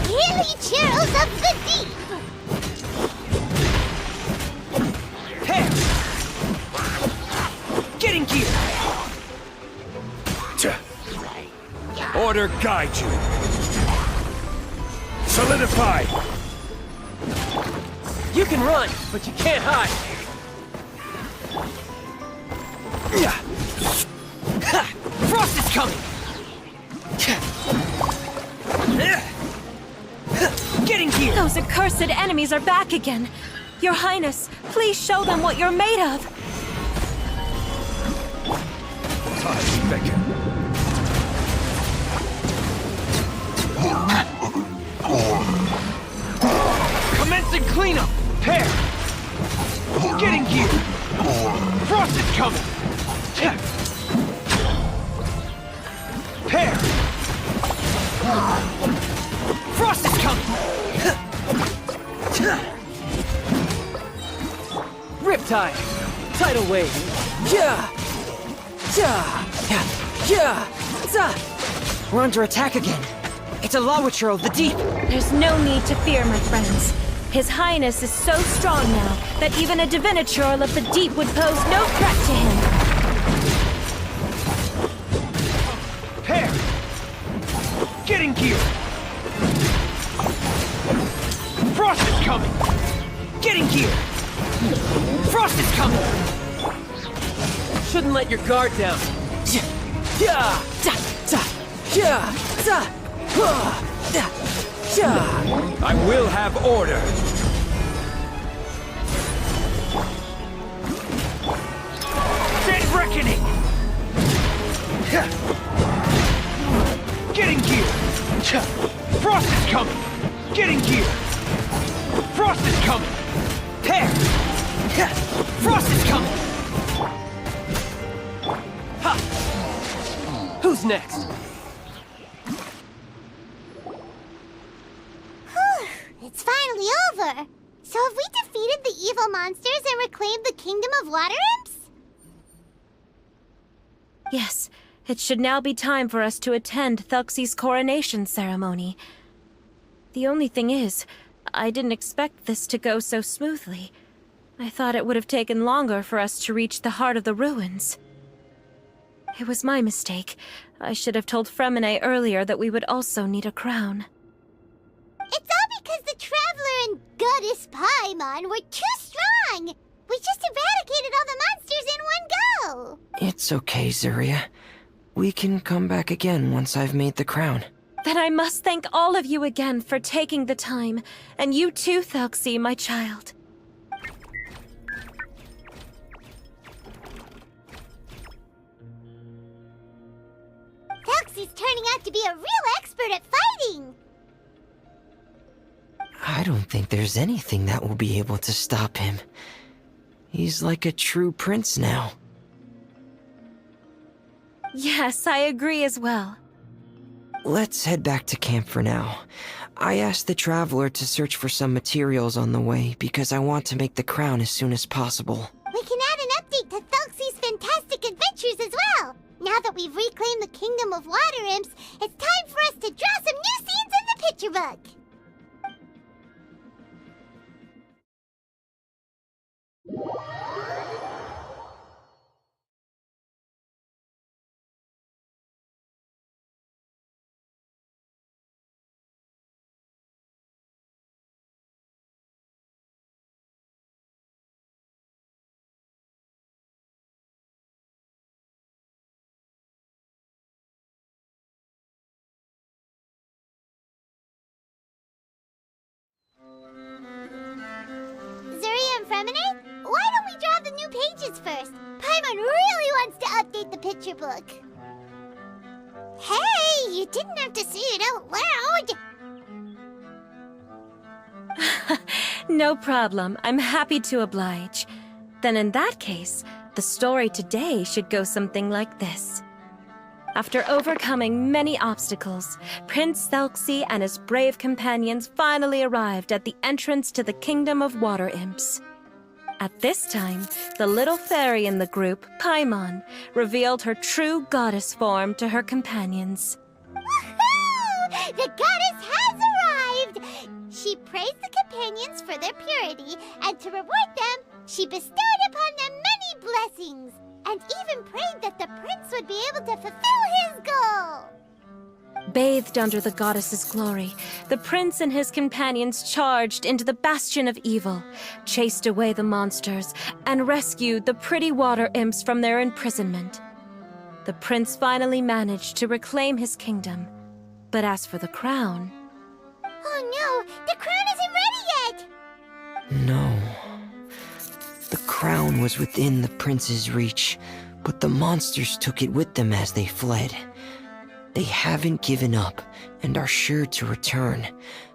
Speaker 16: Hilly Churls of the Deep.
Speaker 12: Hey! Get in gear!
Speaker 13: Order guide you. Solidify!
Speaker 4: You can run, but you can't hide.
Speaker 12: Frost is coming! Get in gear!
Speaker 2: Those accursed enemies are back again. Your Highness, please show them what you're made of.
Speaker 13: Time beckon.
Speaker 12: Commencing cleanup! Pair! Get in gear! Frost is coming! Pair! Frost is coming!
Speaker 4: Riptide! Tidal wave! Yeah! Yeah! Yeah! Yeah!
Speaker 1: We're under attack again. It's a Lava Churl of the Deep.
Speaker 2: There's no need to fear, my friends. His Highness is so strong now that even a Divinichurl of the Deep would pose no threat to him.
Speaker 12: Pair! Get in gear! Frost is coming! Get in gear! Frost is coming!
Speaker 4: Shouldn't let your guard down.
Speaker 1: Yeah! Yeah!
Speaker 13: I will have order.
Speaker 12: Dead reckoning! Get in gear! Frost is coming! Get in gear! Frost is coming! Pair! Frost is coming!
Speaker 4: Ha! Who's next?
Speaker 16: It's finally over! So have we defeated the evil monsters and reclaimed the kingdom of water imps?
Speaker 2: Yes, it should now be time for us to attend Thuxie's coronation ceremony. The only thing is, I didn't expect this to go so smoothly. I thought it would have taken longer for us to reach the heart of the ruins. It was my mistake. I should have told Fremine earlier that we would also need a crown.
Speaker 16: It's all because the Traveler and Goddess Paimon were too strong! We just eradicated all the monsters in one go!
Speaker 1: It's okay, Zuria. We can come back again once I've made the crown.
Speaker 2: Then I must thank all of you again for taking the time. And you too, Thuxie, my child.
Speaker 16: Thuxie's turning out to be a real expert at fighting!
Speaker 1: I don't think there's anything that will be able to stop him. He's like a true prince now.
Speaker 2: Yes, I agree as well.
Speaker 1: Let's head back to camp for now. I asked the Traveler to search for some materials on the way because I want to make the crown as soon as possible.
Speaker 16: We can add an update to Thuxie's fantastic adventures as well! Now that we've reclaimed the kingdom of water imps, it's time for us to draw some new scenes in the picture book! Zuria and Fremine, why don't we draw the new pages first? Paimon really wants to update the picture book. Hey, you didn't have to say it out loud.
Speaker 2: No problem. I'm happy to oblige. Then in that case, the story today should go something like this. After overcoming many obstacles, Prince Thelxie and his brave companions finally arrived at the entrance to the Kingdom of Water Imps. At this time, the little fairy in the group, Paimon, revealed her true goddess form to her companions.
Speaker 16: Woohoo! The goddess has arrived! She praised the companions for their purity, and to reward them, she bestowed upon them many blessings, and even prayed that the prince would be able to fulfill his goal.
Speaker 2: Bathed under the goddess's glory, the prince and his companions charged into the bastion of evil, chased away the monsters, and rescued the pretty water imps from their imprisonment. The prince finally managed to reclaim his kingdom. But as for the crown...
Speaker 16: Oh no! The crown isn't ready yet!
Speaker 1: No. The crown was within the prince's reach, but the monsters took it with them as they fled. They haven't given up and are sure to return,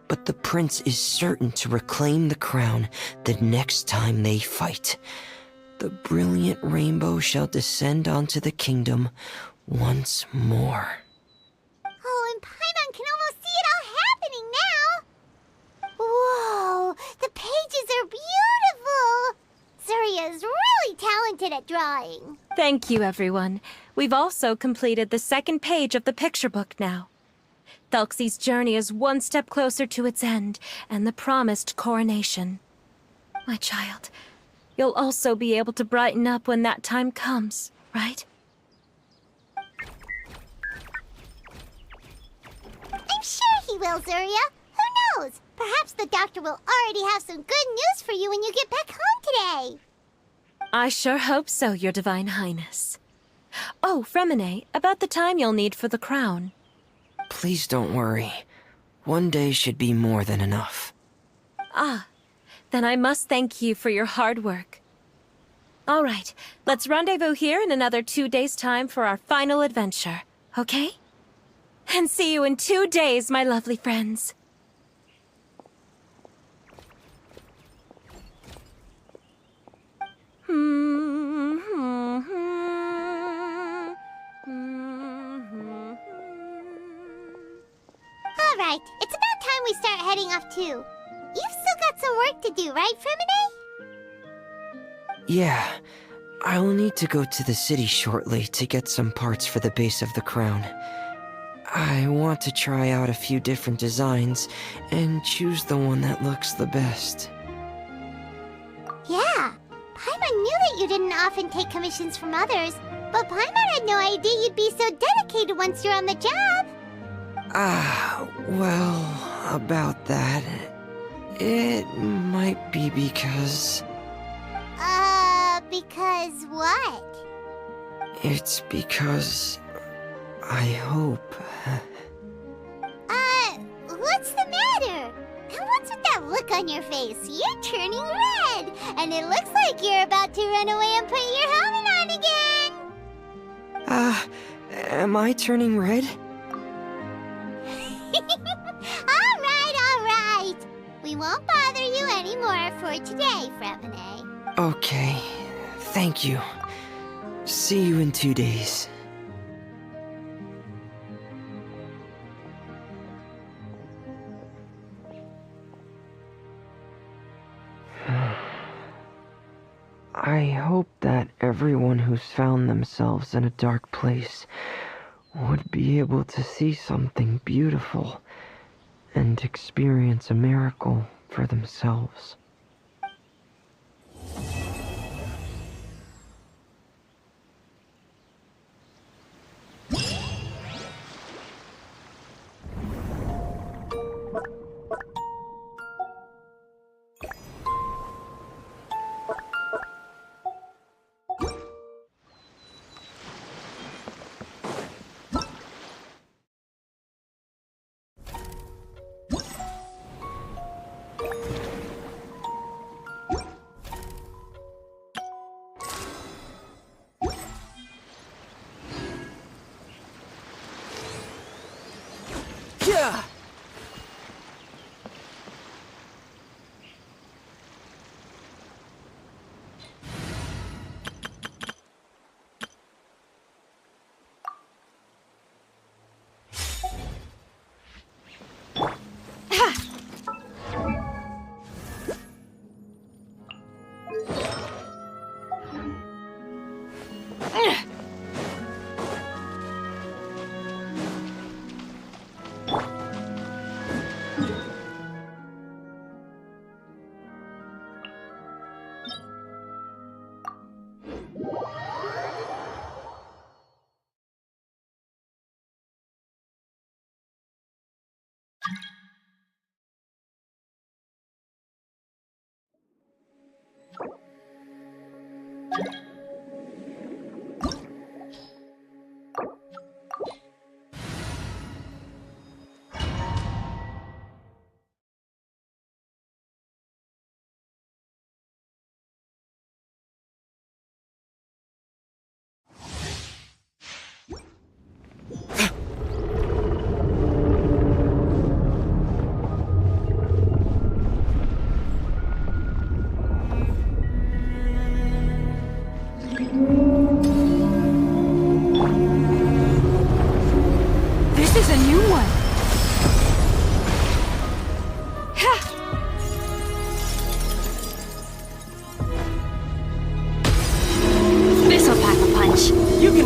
Speaker 1: but the prince is certain to reclaim the crown the next time they fight. The brilliant rainbow shall descend onto the kingdom once more.
Speaker 16: Oh, and Paimon can almost see it all happening now! Whoa! The pages are beautiful! Zuria is really talented at drawing.
Speaker 2: Thank you, everyone. We've also completed the second page of the picture book now. Thelxie's journey is one step closer to its end and the promised coronation. My child, you'll also be able to brighten up when that time comes, right?
Speaker 16: I'm sure he will, Zuria. Who knows? Perhaps the doctor will already have some good news for you when you get back home today.
Speaker 2: I sure hope so, Your Divine Highness. Oh, Fremine, about the time you'll need for the crown.
Speaker 1: Please don't worry. One day should be more than enough.
Speaker 2: Ah, then I must thank you for your hard work. All right, let's rendezvous here in another 2 days' time for our final adventure, okay? And see you in 2 days, my lovely friends.
Speaker 16: Alright, it's about time we start heading off too. You've still got some work to do, right, Fremine?
Speaker 1: Yeah, I'll need to go to the city shortly to get some parts for the base of the crown. I want to try out a few different designs and choose the one that looks the best.
Speaker 16: Yeah, Paimon knew that you didn't often take commissions from others, but Paimon had no idea you'd be so dedicated once you're on the job.
Speaker 1: Well, about that, it might be because...
Speaker 16: Because what?
Speaker 1: It's because... I hope...
Speaker 16: What's the matter? And what's with that look on your face? You're turning red, and it looks like you're about to run away and put your helmet on again.
Speaker 1: Am I turning red?
Speaker 16: All right. We won't bother you anymore for today, Fremine.
Speaker 1: Okay, thank you. See you in 2 days. I hope that everyone who's found themselves in a dark place would be able to see something beautiful and experience a miracle for themselves.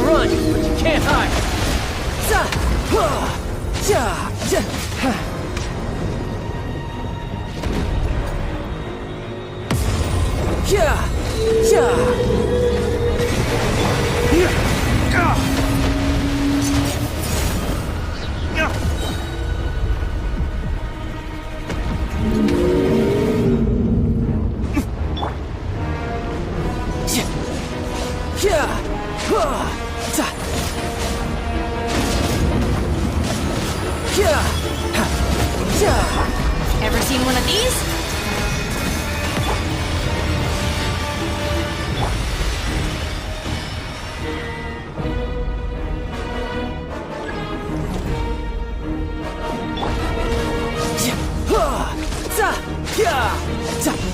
Speaker 4: run, but you can't hide.
Speaker 7: Ever seen one of these?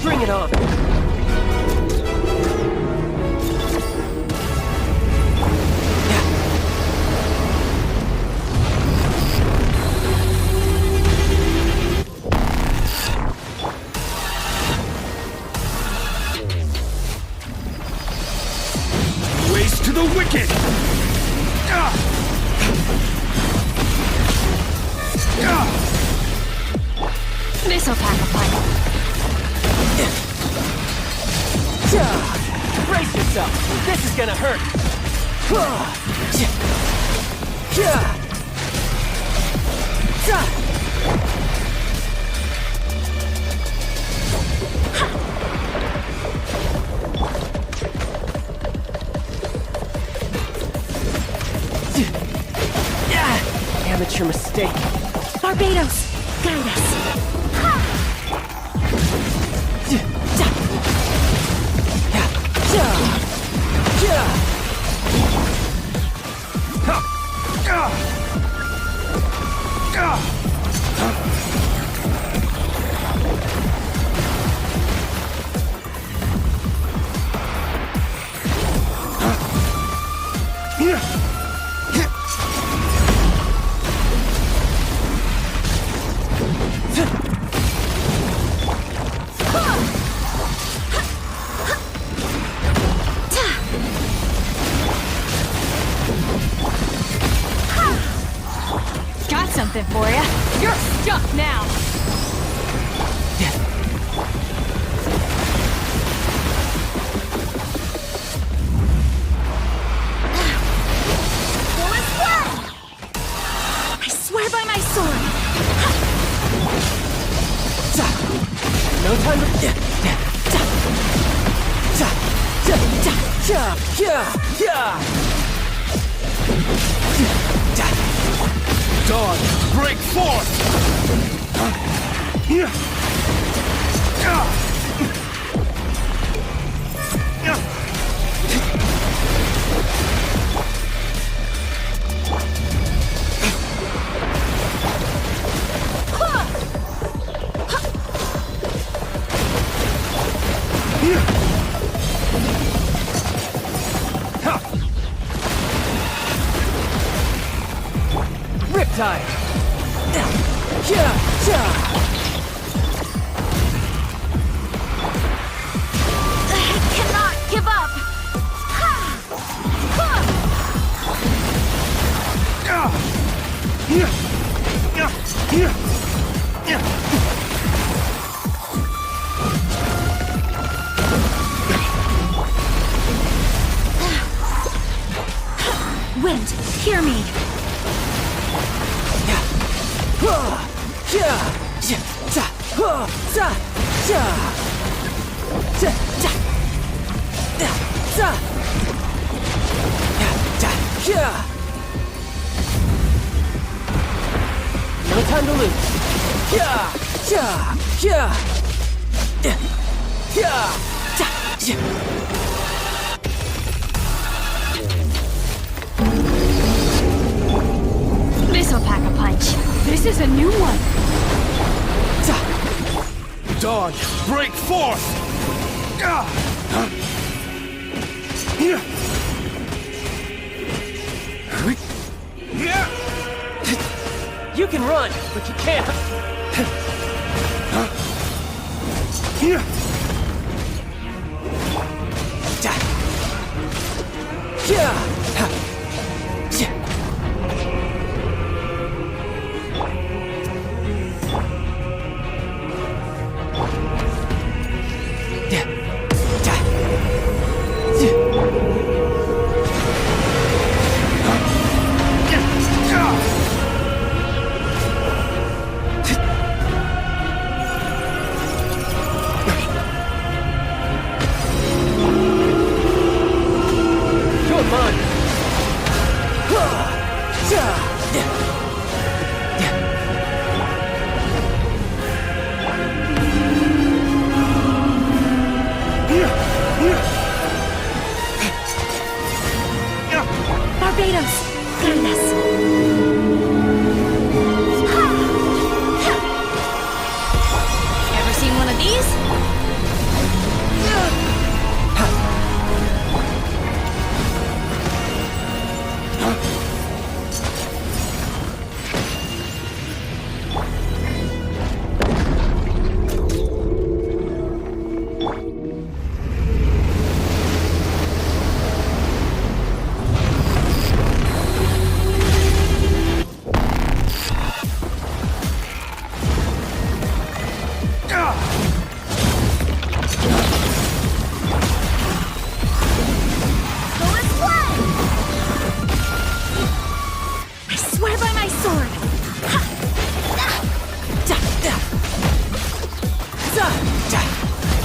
Speaker 4: Bring it on.
Speaker 13: Ways to the wicked!
Speaker 7: This'll pack a punch.
Speaker 4: Brace yourself. This is gonna hurt. Amateur mistake.
Speaker 2: Barbados, guide us.
Speaker 7: Got something for ya. You're stuck now.
Speaker 2: I swear by my sword.
Speaker 4: No time
Speaker 13: Dawn, break forth!
Speaker 4: Riptide!
Speaker 7: I cannot give up.
Speaker 2: Wind, hear me.
Speaker 4: No time to lose.
Speaker 7: This'll pack a punch. This is a new one.
Speaker 13: Dawn, break forth!
Speaker 4: You can run, but you can't.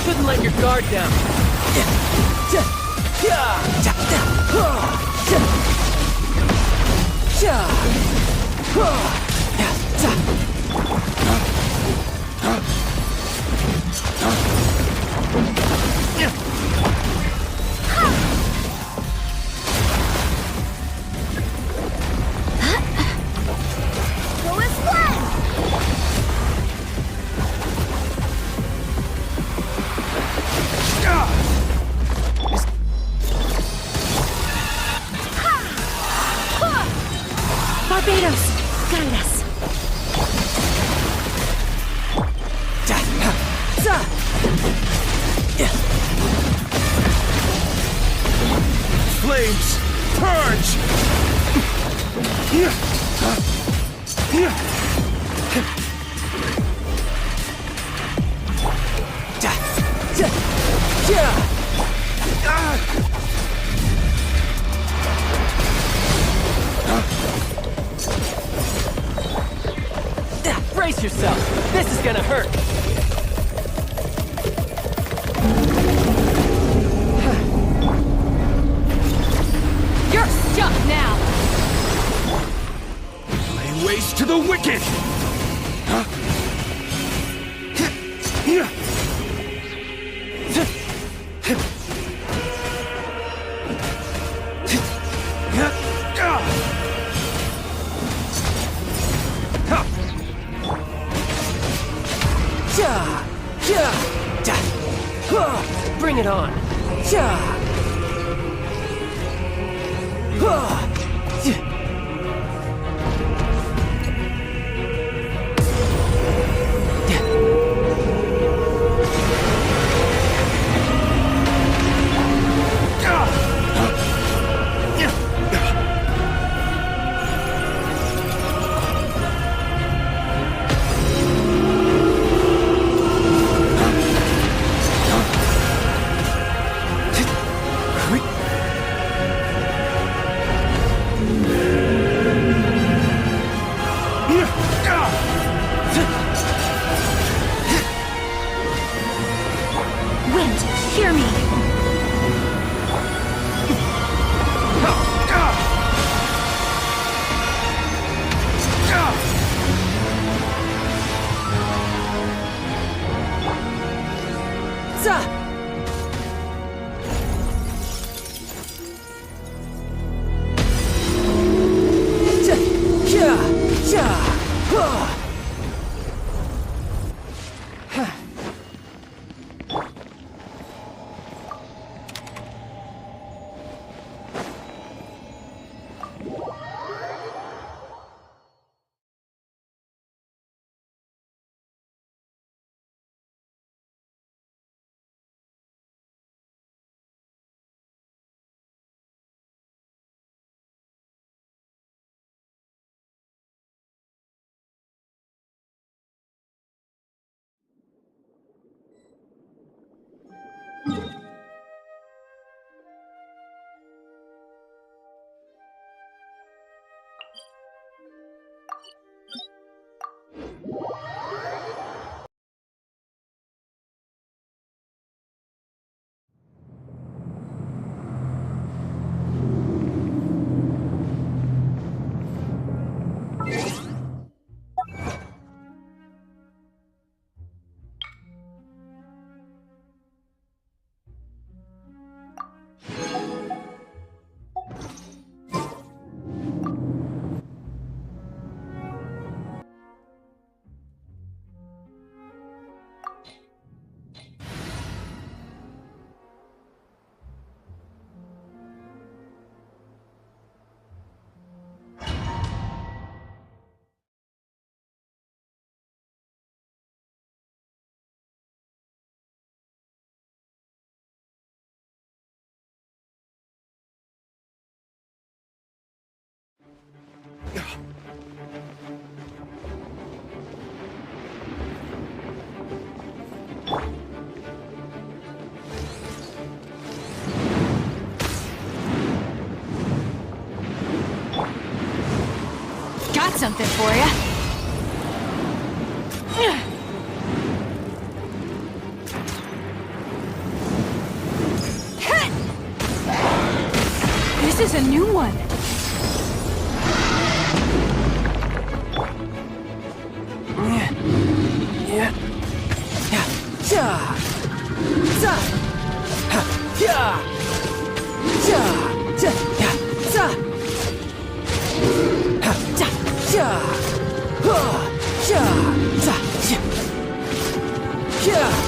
Speaker 4: Shouldn't let your guard down.
Speaker 2: Barbados, guide us.
Speaker 13: Flames, purge!
Speaker 4: Brace yourself. This is gonna hurt.
Speaker 15: You're stuck now.
Speaker 13: Lay waste to the wicked!
Speaker 4: Bring it on.
Speaker 2: Wind, hear me.
Speaker 7: something for you. This is a new one.
Speaker 4: Yeah!